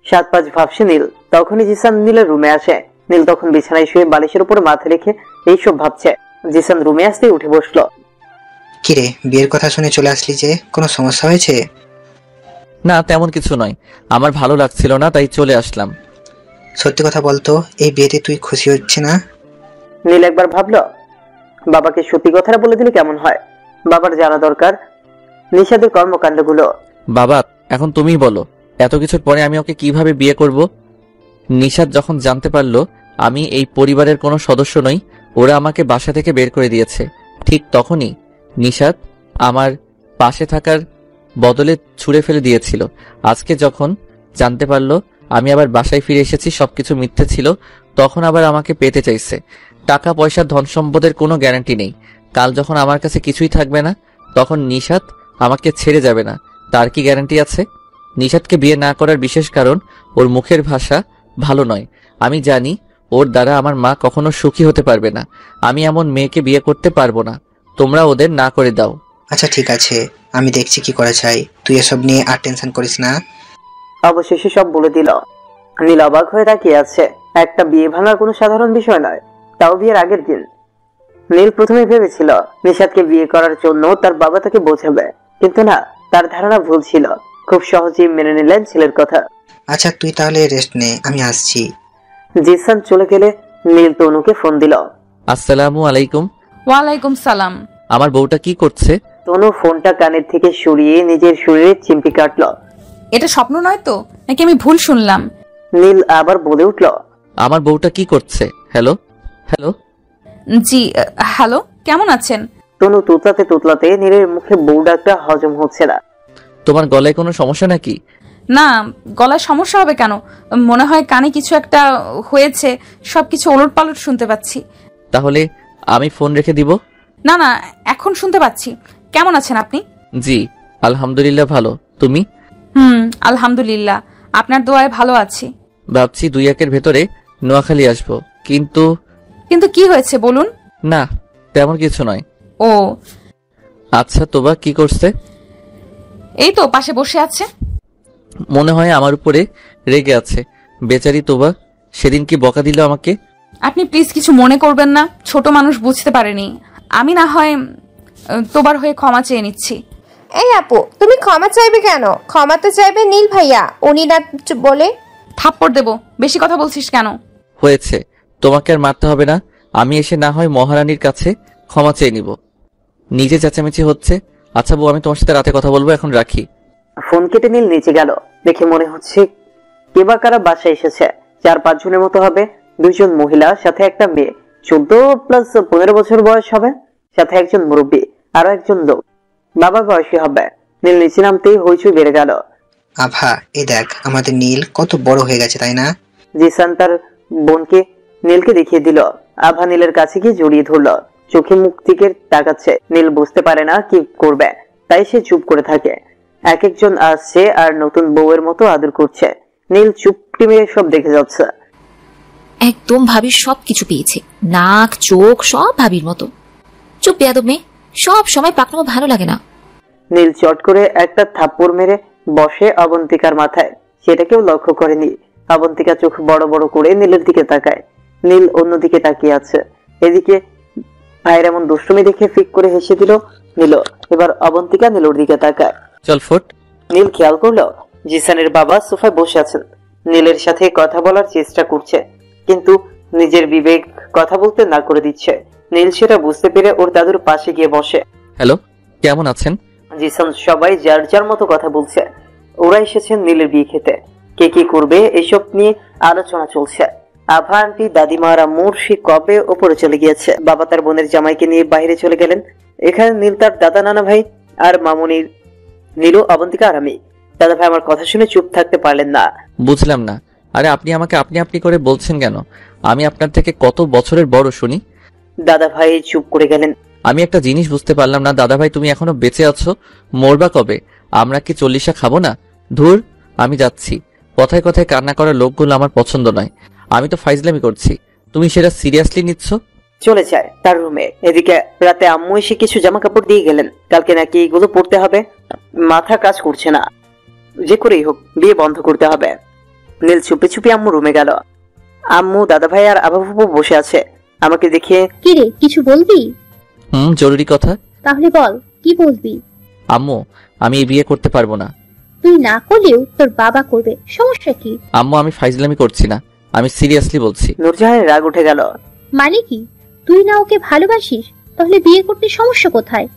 7-5 ভাবছে নীল। তখনই জিসান নীলের রুমে আসে। নীল তখন বিছানায় শুয়ে বালিশের উপর মাথা রেখে এইসব ভাবছে। জিসান রুমে আসতেই উঠে বসলো। কিরে, বিয়ের কথা শুনে চলে আসলি যে, কোনো সমস্যা হয়েছে? না তেমন কিছু নয়, আমার ভালো লাগছিল না তাই চলে আসলাম। সত্যি কথা বলতো, এই বিয়েতে তুই খুশি হচ্ছে না? নীল একবার ভাবলো বাবাকে সত্যি কথাটা বলে দিলে কেমন হয়। বাবার জানা দরকার নিশাদের কর্মকাণ্ডগুলো। বাবা এখন তুমিই বলো, এত কিছুর পরে আমি ওকে কিভাবে বিয়ে করব? নিশাদ যখন জানতে পারলো আমি এই পরিবারের কোনো সদস্য নই, ওরা আমাকে বাসা থেকে বের করে দিয়েছে। ঠিক তখনই নিশাদ আমার পাশে থাকার বদলে ছুঁড়ে ফেলে দিয়েছিল। আজকে যখন জানতে পারলো আমি আবার বাসায় ফিরে এসেছি, সবকিছু মিথ্যে ছিল, তখন আবার আমাকে পেতে চাইছে। টাকা পয়সা ধন সম্পদের কোনো গ্যারান্টি নেই। কাল যখন আমার কাছে কিছুই থাকবে না তখন নিশাদ আমাকে ছেড়ে যাবে না, তার কি গ্যারান্টি আছে? নিশাদকে বিয়ে না করার বিশেষ কারণ ওর মুখের ভাষা ভালো নয়। আমি জানি ওর দ্বারা আমার মা কখনো সুখী হতে পারবে না। আমি এমন মেয়েকে বিয়ে করতে পারবো না, তোমরা ওদের না করে দাও। আচ্ছা ঠিক আছে, আমি দেখছি কি করা যায়। তুই এসব নিয়ে আর টেনশন করিস না। অবশেষে সব বলে দিল। নীল অবাক হয়ে তাকিয়ে আছে। একটা বিয়ে ভাঙা কোনো সাধারণ বিষয় নয়, তাও বিয়ের আগের দিন। নীল প্রথমে ভেবেছিল নিশাদকে বিয়ে করার জন্য তার বাবা তাকে বোঝাবে, কিন্তু না, তার ধারণা ভুল ছিল। খুব সহজেই মেনে নিলেন ছেলের কথা। আচ্ছা তুই তাহলে রেস্ট নে, আমি আসছি। জিসান চলে গেলে নীল তনুকে ফোন দিল। আসসালামু আলাইকুম। ওয়ালাইকুম সালাম। আমার বউটা কি করছে? তনু ফোনটা কানের থেকে সরিয়ে নিজের শরীরে চিমটি কাটল। এটা স্বপ্ন নয় তো, নাকি আমি ভুল শুনলাম? নীল আবার বলে উঠল, আমার বউটা কি করছে? Hello hello. জি হ্যালো, কেমন আছেন? তনু তুতলাতে তুতলাতে নীলের মুখে বউ ডাকটা হজম হচ্ছে না। তোমার গলায় কোনো সমস্যা নাকি? না, গলায় সমস্যা হবে কেন? মনে হয় কানে কিছু একটা হয়েছে, সবকিছু ওলটপালট শুনতে পাচ্ছি। তাহলে আমি ফোন রেখে দিব? না না, এখন শুনতে পাচ্ছি। কেমন আছেন আপনি? জি আলহামদুলিল্লাহ ভালো, তুমি? আলহামদুলিল্লাহ, আপনার দোয়ায় ভালো আছি। ভাবছি 2-1 ভেতরে নোয়াখালী আসবো, কিন্তু কি হয়েছে বলুন? না তেমন কিছু নয়। ও আচ্ছা, তোবা কি করছে? এই তো পাশে বসে আছে। মনে হয় আমার উপরে রেগে আছে। বেচারি তোবা সেদিন কি বকা দিল আমাকে। আপনি প্লিজ কিছু মনে করবেন না, ছোট মানুষ বুঝতে পারেনি। আমি না হয় তোবার হয়ে ক্ষমা চেয়ে নিচ্ছি। এই আপু, তুমি ক্ষমা চাইবে কেন? ক্ষমা তো চাইবে নীল ভাইয়া, উনি না বলে। থাপ্পড় দেব, বেশি কথা বলছিস কেন? হয়েছে, তোমাকে আর মারতে হবে না। আমি এসে না হয় মহারানীর কাছে ক্ষমা চেয়ে নিব। নিজে চেঁচামেচি হচ্ছে। আচ্ছা বউ, আমি তোমার সাথে রাতে কথা বলবো, এখন রাখি। ফোন কেটে নীল নিচে গেল। দেখে মনে হচ্ছে কে বা কারা বাসায় এসেছে। 4-5 জনের মতো হবে। 2 জন মহিলা, সাথে একটা মেয়ে, 14+15 বছর বয়স হবে, সাথে একজন মুরব্বী, আরো একজন লোক, বাবা বয়সী হবে। নীল নিচে নামতেই হইচই বেড়ে গেল। আভা, এই দেখ আমাদের নীল কত বড় হয়ে গেছে, তাই না? জিসান তার বোনকে নীলকে দেখিয়ে দিল। আভা নীলের কাছে গিয়ে জড়িয়ে ধরল। চোখে মুখ দিকে তাকাচ্ছে। নীল বুঝতে পারে না কি করবে, তাই সে চুপ করে থাকে। এক একজন আসছে আর নতুন বউয়ের মতো আদর করছে। নীল চুপটি মেরে সব দেখে যাচ্ছে। একদম ভাবির সব কিছু পেয়েছে, নাক চোখ সব ভাবির মতো। চুপ বেয়াদব মেয়ে, সব সময় পাকনামো ভালো লাগে না। নীল চট করে একটা থাপ্পড় মেরে বসে অবন্তিকার মাথায়। সেটাকেও লক্ষ্য করেনি। অবন্তিকা চোখ বড় বড় করে নীলের দিকে তাকায়। নীল অন্যদিকে তাকিয়ে আছে। এদিকে ভাইয়ের এমন দুষ্টুমি দেখে ফিক করে হেসে দিল নীল। এবার অবন্তিকা নীলের দিকে তাকায়। চল ফুট। নীল খেয়াল করলো জিসানের বাবা সোফায় বসে আছেন। নীলের সাথে কথা বলার চেষ্টা করছে, কিন্তু নিজের বিবেক কথা বলতে না করে দিচ্ছে। নীল সেটা বুঝতে পেরে ওর দাদুর পাশে গিয়ে বসে। হ্যালো, কেমন আছেন? জিসান সবাই যার যার মতো কথা বলছে। ওরা এসেছেন নীলের বিয়ে খেতে। কে কি করবে এসব নিয়ে আলোচনা চলছে। আভা আন্টি, দাদিমারা মুর্শি কবে ওপরে চলে গিয়েছে। বাবা তার বোনের জামাইকে নিয়ে বাইরে চলে গেলেন। এখানে নীল তার দাদা, নানা ভাই আর মামুনির। নীলু, অবন্তিকা আর আমি। দাদা ভাই আমার কথা শুনে চুপ থাকতে পারলেন না। বুঝলাম না। আরে আপনি আমাকে আপনি করে বলছেন কেন? আমি আপনার থেকে কত বছরের বড় শুনি। দাদা ভাই চুপ করে গেলেন। আমি একটা জিনিস বুঝতে পারলাম না দাদা ভাই, তুমি এখনো বেঁচে আছো? মরবা কবে? আমরা কি 40 খাবো না? ধুর, আমি যাচ্ছি। কথায় কথায় কান্না করার লোকগুলো আমার পছন্দ নয়। আমি তো ফাইজলামি করছি, তুমি সেটা সিরিয়াসলি নিচ্ছ? চলে যায় তার রুমে। এদিকে রাতে আম্মু এসে কিছু জামা কাপড় দিয়ে গেলেন। কালকে নাকি এগুলো পড়তে হবে। মাথা কাজ করছে না। যে করেই হোক বিয়ে বন্ধ করতে হবে। নীল চুপি চুপি আম্মু রুমে গেল। আম্মু, দাদা ভাই আর আবা ফুপু বসে আছে। আমাকে দেখে, কি রে, কিছু বলবি? জরুরি কথা। তাহলে বল, কি বলবি? আম্মু, আমি এই বিয়ে করতে পারবো না। তুই না করলেও তোর বাবা করবে, সমস্যা কি? আম্মু, আমি ফাইজলামি করছি না, আমি সিরিয়াসলি বলছি। নূরজাহানের রাগ উঠে গেল। মানে কি? তুই না ওকে ভালোবাসিস, তাহলে বিয়ে করতে সমস্যা কোথায়?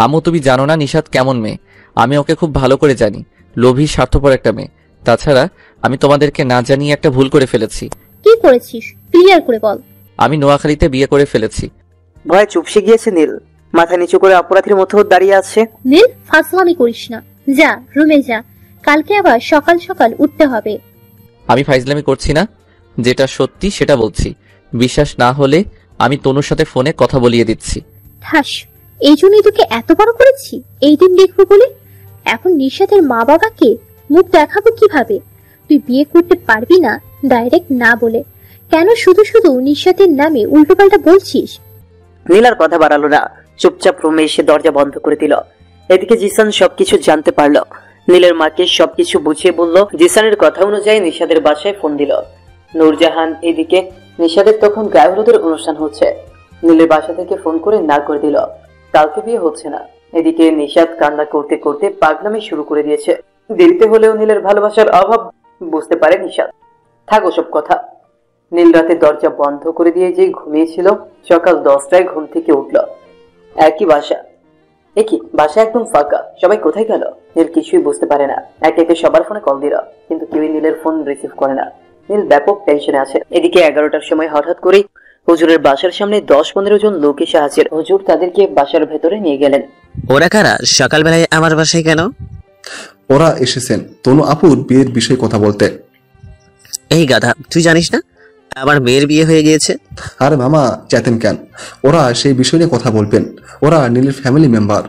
আম্মু, তুমি জানো না নিশাত কেমন মেয়ে। আমি ওকে খুব ভালো করে জানি। লোভী, স্বার্থপর একটা মেয়ে। তাছাড়া আমি তোমাদেরকে না জানিয়ে একটা ভুল করে ফেলেছি। কি করেছিস? ক্লিয়ার করে বল। আমি নোয়াখালীতে বিয়ে করে ফেলেছি। ভয় চুপসে গিয়েছে নীল। মাথা নিচু করে অপরাধীর মতো দাঁড়িয়ে আছে। নীল, ফাজলামি করিস না। যা রুমে যা, কালকে আবার সকাল সকাল উঠতে হবে। আমি ফাইজলামি করছি না, যেটা সত্যি সেটা বলছি। বিশ্বাস না হলে আমি তনুর সাথে ফোনে কথা বলিয়ে দিচ্ছি। ঠাস, এই জন্যই তোকে এত বড় করেছি, এই দিন দেখবো বলে। এখন নিশাতের মা বাবাকে মুখ দেখাবো কিভাবে? তুই বিয়ে করতে পারবি না ডাইরেক্ট না বলে। কেন শুধু শুধু নিশাতের নামে উল্টোপাল্টা বলছিস? নীল আর কথা বাড়ালো না, চুপচাপ রুমে এসে দরজা বন্ধ করে দিল। এদিকে জিসান সবকিছু জানতে পারলো। নীলের মাকে সবকিছু বুঝিয়ে বলল। জিসানের কথা অনুযায়ী নিশাদের বাসায় ফোন দিল নূরজাহান। এদিকে নিশাদের তখন গায়ে হলুদের অনুষ্ঠান হচ্ছে। নীলের বাসা থেকে ফোন করে না করে দিল কালকে বিয়ে হচ্ছে না। এদিকে নিশাদ কান্না করতে করতে পাগলামি শুরু করে দিয়েছে। দেরিতে হলেও নীলের ভালোবাসার অভাব বুঝতে পারে নিশাদ। থাক ওসব কথা। নীল রাতে দরজা বন্ধ করে দিয়ে যে ঘুমিয়েছিল, সকাল 10টায় ঘুম থেকে উঠল। একই বাসা, কি বাসা একদম ফাঁকা, সবাই কোথায় গেল? নীল কিছুই বুঝতে পারে না। একে একে সবার ফোনে কল দিল, কিন্তু কেউই নীলের ফোন রিসিভ করে না। নীল ব্যাপক টেনশনে আছে। এদিকে 11টার সময় হঠাৎ করেই হুজুরের বাসার সামনে 10-15 জন লোক এসে হাজির। হুজুর তাদেরকে বাসার ভেতরে নিয়ে গেলেন। ওরা কারা? সকালবেলায় আমার বাসায় কেন? ওরা এসেছেন তনু আপুর বিয়ের বিষয়ে কথা বলতে। এই গাধা, তুই জানিস না আমার মেয়ের বিয়ে হয়ে গিয়েছে? আরে মামা, চেতেন কেন? ওরা সেই বিষয় নিয়ে কথা বলবেন। ওরা নীলের ফ্যামিলি মেম্বার।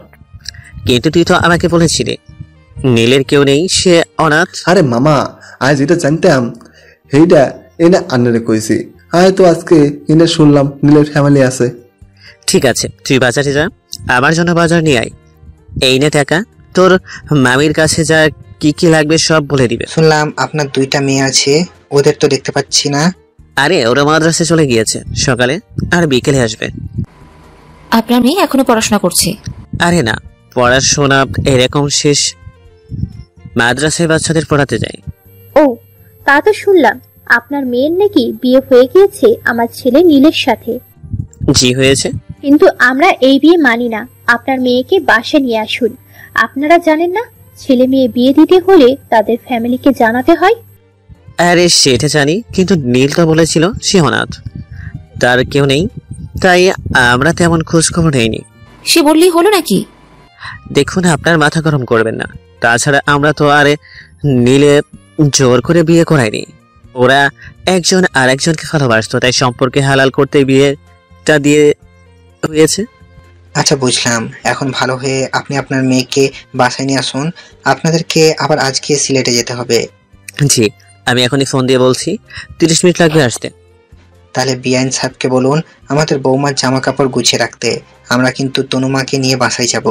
কিন্তু তুই তো আমাকে বলেছিলি নীলের কেউ নেই, সে অনাথ। আরে মামা, আজ যেটা জানতাম সেইটা এনে আন্নারে কইছি। আয় তো আজকে এনে শুনলাম নীলের ফ্যামিলি আছে। ঠিক আছে, তুই বাজারে যা, আমার জন্য বাজার নিয়ে আয়। এই নে টাকা, তোর মামির কাছে যা কি কি লাগবে সব বলে দিবে। শুনলাম আপনার 2টা মেয়ে আছে, ওদের তো দেখতে পাচ্ছি না। আরে ওরা মাদ্রাসায় চলে গিয়েছে, সকালে আর বিকেলে আসবে। আপনার মেয়ে এখনো পড়াশোনা করছে? আরে না, পড়াশোনা এরকম শেষ, মাদ্রাসায় বাচ্চাদের পড়াতে যায়। ও, তা তো শুনলাম আপনার মেয়ের নাকি বিয়ে হয়ে গিয়েছে আমার ছেলে নীলের সাথে। জি হয়েছে, কিন্তু আমরা এই বিয়ে মানি না। আপনার মেয়েকে বাসা নিয়ে আসুন। আপনারা জানেন না ছেলে মেয়ে বিয়ে দিতে হলে তাদের ফ্যামিলিকে জানাতে হয়? আরে সেটা জানি, কিন্তু নীল তো বলেছিল সে অনাথ, তার কেউ নেই, তাই আমরা তেমন খোঁজ খবর নেইনি। সে বললেই হলো নাকি? দেখুন, আপনার মাথা গরম করবেন না। তাছাড়া আমরা তো আরে নীলে জোর করে বিয়ে করাইনি। ওরা একজন আর একজনকে ভালোবাসতো, তাই সম্পর্কে হালাল করতে বিয়েটা দিয়ে হয়েছে। আচ্ছা বুঝলাম। এখন ভালো হয়ে আপনি আপনার মেয়েকে বাসায় নিয়ে আসুন। আপনাদেরকে আবার আজকে সিলেটে যেতে হবে। জি, আমি এখনই ফোন দিয়ে বলছি, 30 মিনিট লাগবে আসতে। তাহলে বিআইন সাহেবকে বলুন আমাদের বৌমার জামা কাপড় গুছিয়ে রাখতে। আমরা কিন্তু তনুমাকে নিয়ে বাসায় যাব।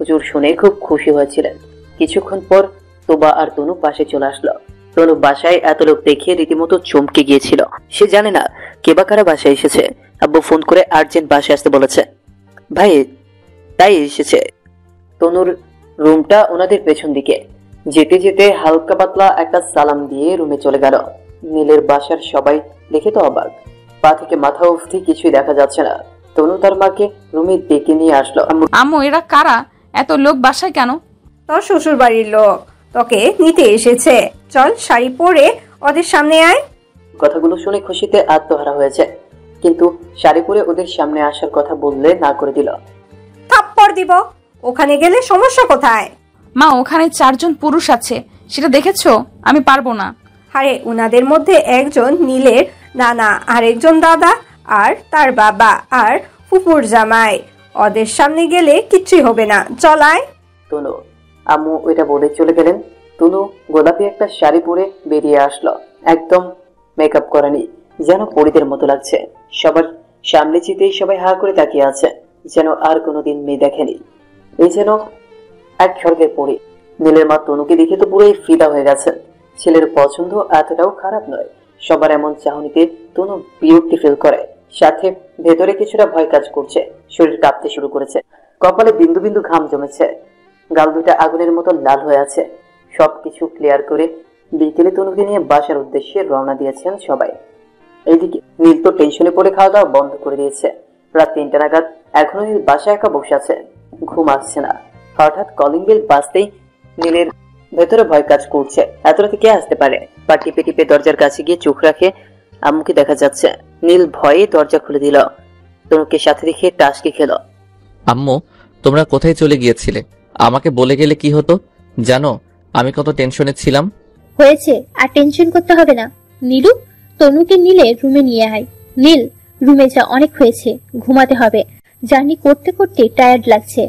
হুজুর শুনে খুব খুশি হয়েছিলেন। কিছুক্ষণ পর তোবা আর তনু পাশে চলে আসলো। তনু বাসায় এত লোক দেখে রীতিমতো চমকে গিয়েছিল। সে জানে না কে বা কারা বাসায় এসেছে। আব্বু ফোন করে আর্জেন্ট বাসায় আসতে বলেছে। ভাই তাই এসেছে। তনুর রুমটা ওনাদের পেছন দিকে। যেতে যেতে হালকা পাতলা একটা সালাম দিয়ে রুমে চলে গেল। নীলের বাসার সবাই দেখে তো অবাক, পা থেকে মাথা অবধি কিছুই দেখা যাচ্ছে না। তনু তার মাকে রুমে ডেকে নিয়ে আসলো। আম্মু, এরা কারা? এত লোক বাসায় কেন? তোর শ্বশুর বাড়ির লোক তোকে নিতে এসেছে। চল শাড়ি পরে ওদের সামনে আয়। কথাগুলো শুনে খুশিতে আত্মহারা হয়েছে, কিন্তু শাড়ি পরে ওদের সামনে আসার কথা বললে না করে দিল। থাপ্পড় দিব। ওখানে গেলে সমস্যা কোথায়? মা, ওখানে 4 জন পুরুষ আছে, সেটা দেখেছো? আমি পারবো না। আরে উনাদের মধ্যে একজন নীলের নানা, আর একজন দাদা, আর তার বাবা, আর ফুপুর জামাই। ওদের সামনে গেলে কিচ্ছুই হবে না। চলায়। তনু আম্মু ওইটা বলে চলে গেলেন। তনু গোলাপি একটা শাড়ি পরে বেরিয়ে আসলো। একদম মেকআপ করেনি, যেন পরীদের মতো লাগছে। সবার সামনে চিতেই সবাই হা করে তাকিয়ে আছে, যেন আর কোনোদিন মেয়ে দেখেনি। এই যেন এক স্বর্গের পরী। নীলের মা তনুকে দেখে তো পুরোই ফিদা হয়ে গেছে। ছেলের পছন্দ এতটাও খারাপ নয়। সবার এমন চাহনিতে তনু বিরক্তি ফিল করে, সাথে ভেতরে কিছুটা ভয় কাজ করছে। শরীর কাঁপতে শুরু করেছে, কপালে বিন্দু বিন্দু ঘাম জমেছে, গাল দুটা আগুনের মতো লাল হয়ে আছে। সবকিছু ক্লিয়ার করে বিকেলে তনুকে নিয়ে বাসার উদ্দেশ্যে রওনা দিয়েছেন সবাই। এইদিকে নীল তো টেনশনে পড়ে খাওয়া দাওয়া বন্ধ করে দিয়েছে। রাত 3টা নাগাদ এখনো নীল বাসায় একা বসে আছে, ঘুম আসছে না। হঠাৎ কলিং বেল বাজতেই নীলের ভেতরে ভয় কাজ করছে। এত রাতে কে আসতে পারে? পা টিপে টিপে দরজার কাছে গিয়ে চোখ রাখে, আম্মুকে দেখা যাচ্ছে। নীল ভয়ে দরজা খুলে দিল। তনুকে সাথে রেখে টাসকি খেলো। আম্মু, তোমরা কোথায় চলে গিয়েছিলে? আমাকে বলে গেলে কি হতো? জানো আমি কত টেনশনে ছিলাম। হয়েছে, আর টেনশন করতে হবে না। নীলু, তনুকে নিলে রুমে নিয়ে আয়। নীল, রুমে যা, অনেক হয়েছে, ঘুমাতে হবে। জার্নি করতে করতে টায়ার্ড লাগছে।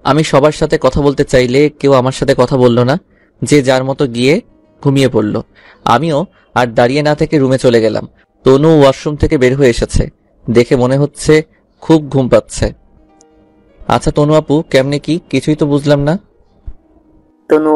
আমি সবার সাথে কথা বলতে চাইলে কেউ আমার সাথে কথা বলল না, যে যার মতো গিয়ে ঘুমিয়ে পড়ল। আমিও আর দাঁড়িয়ে না থেকে রুমে চলে গেলাম। তনু ওয়াশরুম থেকে বের হয়ে এসেছে, দেখে মনে হচ্ছে খুব ঘুম পাচ্ছে। আচ্ছা তনু আপু, কেমনে কি? কিছুই তো বুঝলাম না। তনু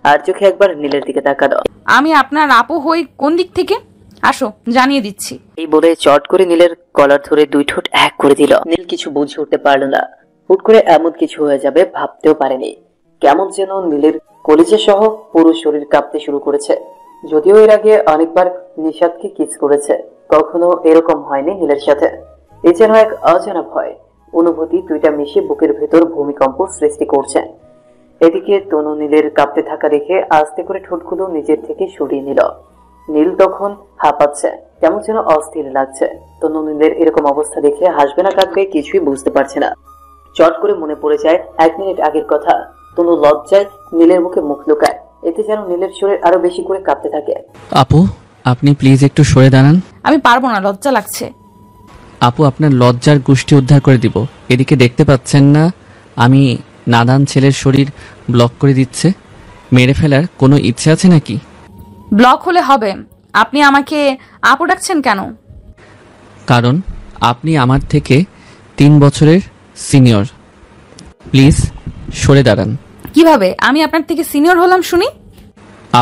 আর চোখে একবার নীলের দিকে তাকালো। আমি আপনার আপু হই। কোন দিক থেকে? আসো, জানিয়ে দিচ্ছি। এই বলে চট করে নীলের কলার ধরে 2 ঠোঁট এক করে দিল। নীল কিছু বুঝে উঠতে পারল না। হুট করে এমন কিছু হয়ে যাবে ভাবতেও পারেনি। কেমন যেন নীলের কলিজা সহ পুরো শরীর কাঁপতে শুরু করেছে। যদিও এর আগে অনেকবার নিশাদকে কিস করেছে, কখনো এরকম হয়নি নীলের সাথে। এই যেন এক অজানা ভয়। অনুভূতি দুইটা মিশে বুকের ভেতর ভূমিকম্প সৃষ্টি করছে। এদিকে তনু নীলের কাঁপতে থাকা দেখে আস্তে করে ঠোঁটগুলো নিজের থেকে সরিয়ে নিল। নীল তখন হাঁপাচ্ছে, কেমন যেন অস্থির লাগছে। তনু নীলের এরকম অবস্থা দেখে হাসবে না কাঁদবে কিছুই বুঝতে পারছে না। চট করে মনে পড়ে যায় 1 মিনিট আগের কথা। তনু লজ্জায় নীলের মুখে মুখ লুকায়, এতে যেন নীলের শরীর আরো বেশি করে কাঁপতে থাকে। আপু আপনি প্লিজ একটু সরে দাঁড়ান। আমি পারবো না, লজ্জা লাগছে। আপু আপনার লজ্জার গোষ্ঠী উদ্ধার করে দিব। এদিকে দেখতে পাচ্ছেন না আমি নাদান ছেলের শরীর ব্লক করে দিচ্ছে? মেরে ফেলার কোনো ইচ্ছে আছে নাকি? ব্লক হলে হবে। আপনি আমাকে আপু ডাকছেন কেন? কারণ আপনি আমার থেকে 3 বছরের সিনিয়র। প্লিজ সরে দাঁড়ান। কিভাবে আমি আপনার থেকে সিনিয়র হলাম শুনি?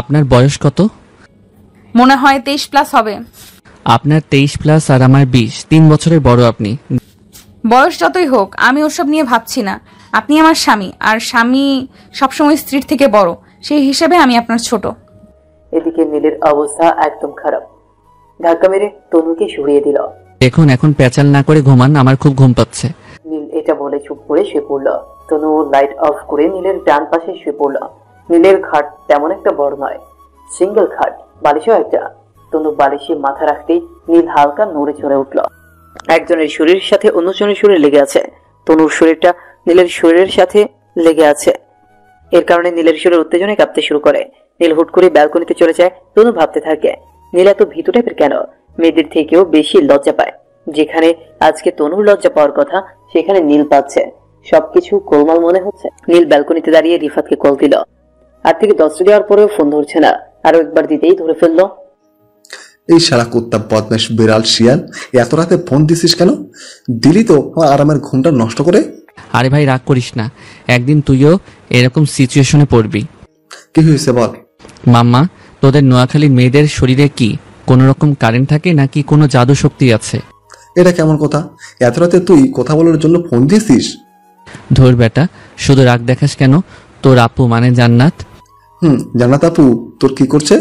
আপনার বয়স কত? মনে হয় 23+ হবে। আপনার 23+ আর আমার 20, 3 বছরের বড় আপনি। বয়স যতই হোক আমি ওসব নিয়ে ভাবছি না। আপনি আমার স্বামী, আর স্বামী সবসময় স্ত্রীর থেকে বড়, সেই হিসেবে আমি আপনার ছোট। এদিকে নীলের অবস্থা একদম খারাপ। ধাক্কা মেরে তনুকে সরিয়ে দিল। দেখুন এখন প্যাচাল না করে ঘুমান, আমার খুব ঘুম পাচ্ছে। নীল এটা বলে চুপ করে শুয়ে পড়ল। তনু লাইট অফ করে নীলের ডান পাশে শুয়ে পড়ল। নীলের খাট তেমন একটা বড় নয়, সিঙ্গেল খাট, বালিশও একটা। তনু বালিশে মাথা রাখতেই নীল হালকা নড়ে চড়ে উঠল। একজনের শরীরের সাথে অন্যজনের শরীর লেগে আছে। তনুর শরীরটা নীলের শরীরের সাথে লেগে আছে। এর কারণে নীলের শরীর উত্তেজনায় কাঁপতে শুরু করে। নীল হুট করে ব্যালকনিতে চলে যায়। তনু ভাবতে থাকে, নীল এত ভীতু টাইপের কেন? মেয়েদের থেকেও বেশি লজ্জা পায়। যেখানে আজকে তনুর লজ্জা পাওয়ার কথা, সেখানে নীল পাচ্ছে। সবকিছু গোলমাল মনে হচ্ছে। নীল ব্যালকনিতে দাঁড়িয়ে রিফাতকে কল দিল। আর থেকে 10 দেওয়ার পরেও ফোন ধরছে না। আরো একবার দিতেই ধরে ফেললো। এই শালা কুত্তা বদমাশ বিড়াল শিয়াল, এত রাতে ফোন দিছিস কেন? দিলি তো আরামের ঘুমটা নষ্ট করে। আরে ভাই রাগ করিস না, একদিন তুইও এরকম সিচুয়েশনে পড়বি। কি হয়েছে বল। মাম্মা, তোদের নোয়াখালীর মেয়েদের শরীরে কি কোনো রকম কারেন্ট থাকে নাকি কোনো জাদু শক্তি আছে? এটা কেমন কথা? এত রাতে তুই কথা বলার জন্য ফোন দিয়েছিস? ধর বেটা, শুধু রাগ দেখাস কেন? তোর আপু মানে জান্নাত। জান্নাত আপু তোর কি করছে?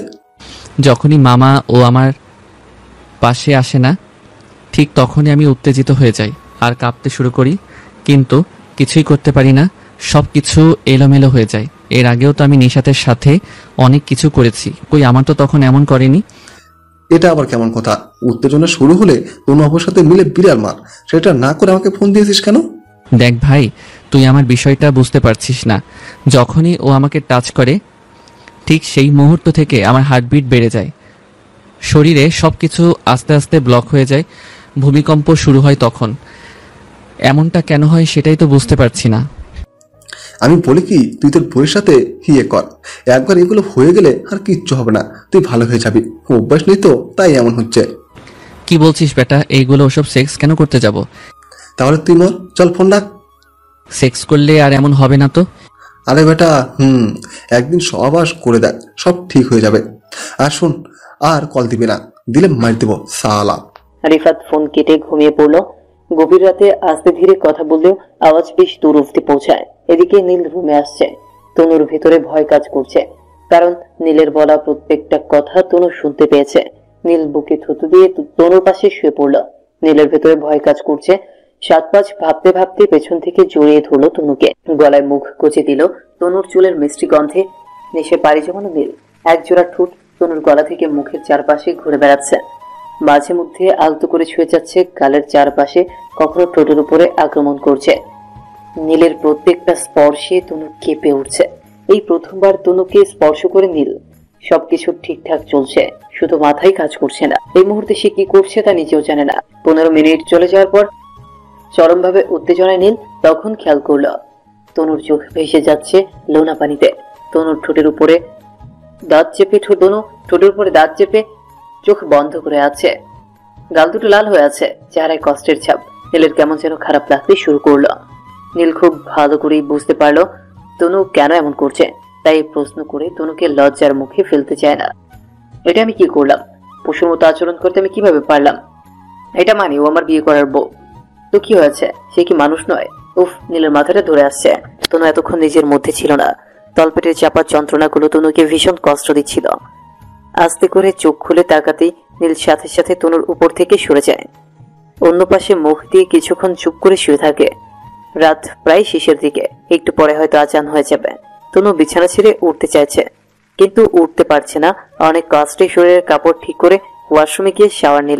যখনই মামা ও আমার পাশে আসে না, ঠিক তখনই আমি উত্তেজিত হয়ে যাই আর কাঁপতে শুরু করি, কিন্তু কিছুই করতে পারি না। সব কিছু এলোমেলো হয়ে যায়। এর আগেও তো আমি নিশাতের সাথে অনেক কিছু করেছি, কই আমার তো তখন এমন করেনি। এটা আবার কেমন কথা? উত্তেজনা শুরু হলে তনু আপুর সাথে মিলে বিড়াল মার, সেটা না করে আমাকে ফোন দিয়েছিস কেন? দেখ ভাই, তুই আমার বিষয়টা বুঝতে পারছিস না। যখনই ও আমাকে টাচ করে, ঠিক সেই মুহূর্ত থেকে আমার হার্টবিট বেড়ে যায়, শরীরে সবকিছু আস্তে আস্তে ব্লক হয়ে যায়, ভূমিকম্প শুরু হয়। তখন এমনটা কেন হয় সেটাই তো বুঝতে পারছি না। আমি বলি কি, তুই তোর বইয়ের সাথে কর। একবার এগুলো হয়ে গেলে আর কিচ্ছু হবে না, তুই ভালো হয়ে যাবি। অভ্যাস নেই তো, তাই এমন হচ্ছে। কি বলছিস বেটা? এইগুলো ওসব সেক্স কেন করতে যাব? তাহলে তুই মর, চল ফোন রাখ। সেক্স করলে আর এমন হবে না তো? আরে বেটা একদিন সহবাস করে দেখ, সব ঠিক হয়ে যাবে। আর শোন, আর কল দিবি না, দিলে মার দেবো সালা। রিফাত ফোন কেটে ঘুমিয়ে পড়লো। গভীর রাতে আস্তে ধীরে কথা বললেও আওয়াজ বেশ দূর অব্দি পৌঁছায়। এদিকে নীল রুমে আসছে। তনুর ভেতরে ভয় কাজ করছে, কারণ নীলের বলা প্রত্যেকটা কথা তনু শুনতে পেয়েছে। নীল বুকে থুতু দিয়ে তনুর পাশে শুয়ে পড়ল। নীলের ভেতরে ভয় কাজ করছে। 7-5 ভাবতে ভাবতে পেছন থেকে জড়িয়ে ধরলো তনুকে, গলায় মুখ গুজে দিল। তনুর চুলের মিষ্টি গন্ধে নেশে পাড়ি জমানো নীল। একজোড়া ঠোঁট তনুর গলা থেকে মুখের চারপাশে ঘুরে বেড়াচ্ছে। মাঝে মধ্যে আলতো করে ছুঁয়ে যাচ্ছে গালের চারপাশে, কখনো ঠোঁটের উপরে আক্রমণ করছে। নীলের প্রত্যেকটা স্পর্শে তনু কেঁপে উঠছে। এই প্রথমবার তনুকে স্পর্শ করে নীল। সবকিছু ঠিকঠাক চলছে, শুধু মাথায় কাজ করছে না। এই মুহূর্তে সে কি করছে তা নিজেও জানে না। 15 মিনিট চলে যাওয়ার পর চরমভাবে উত্তেজনায় নীল তখন খেয়াল করল তনুর চোখ ভেসে যাচ্ছে লোনা পানিতে। তনুর ঠোঁটের উপরে দাঁত চেপে ঠোঁটের উপরে দাঁত চেপে চোখ বন্ধ করে আছে। গাল দুটো লাল হয়ে আছে, চেহারায় কষ্টের ছাপ। নীলের কেমন যেন খারাপ লাগতে শুরু করলো। নীল খুব ভালো করেই বুঝতে পারলো তনু কেন এমন করছে, তাই প্রশ্ন করে তনুকে লজ্জার মুখে ফেলতে চায় না। এটা আমি কি করলাম? পশুর মতো আচরণ করতে আমি কিভাবে পারলাম? এটা মানি ও আমার বিয়ে করার বউ, তো কি হয়েছে? সে কি মানুষ নয়? উফ, নীলের মাথাটা ধরে আসছে। তনু এতক্ষণ নিজের মধ্যে ছিল না। তলপেটের চাপার যন্ত্রণাগুলো তনুকে ভীষণ কষ্ট দিচ্ছিল। আস্তে করে চোখ খুলে তাকাতেই নীল সাথে সাথে তনুর উপর থেকে সরে যায়। অন্য পাশে মুখ দিয়ে কিছুক্ষণ চুপ করে শুয়ে থাকে। রাত প্রায় শেষের দিকে, একটু পরে হয়তো আজান হয়ে যাবে। তনু বিছানা ছেড়ে উঠতে চাইছে, কিন্তু উঠতে পারছে না। অনেক কষ্টে শরীরের কাপড় ঠিক করে ওয়াশরুমে গিয়ে শাওয়ার নিল।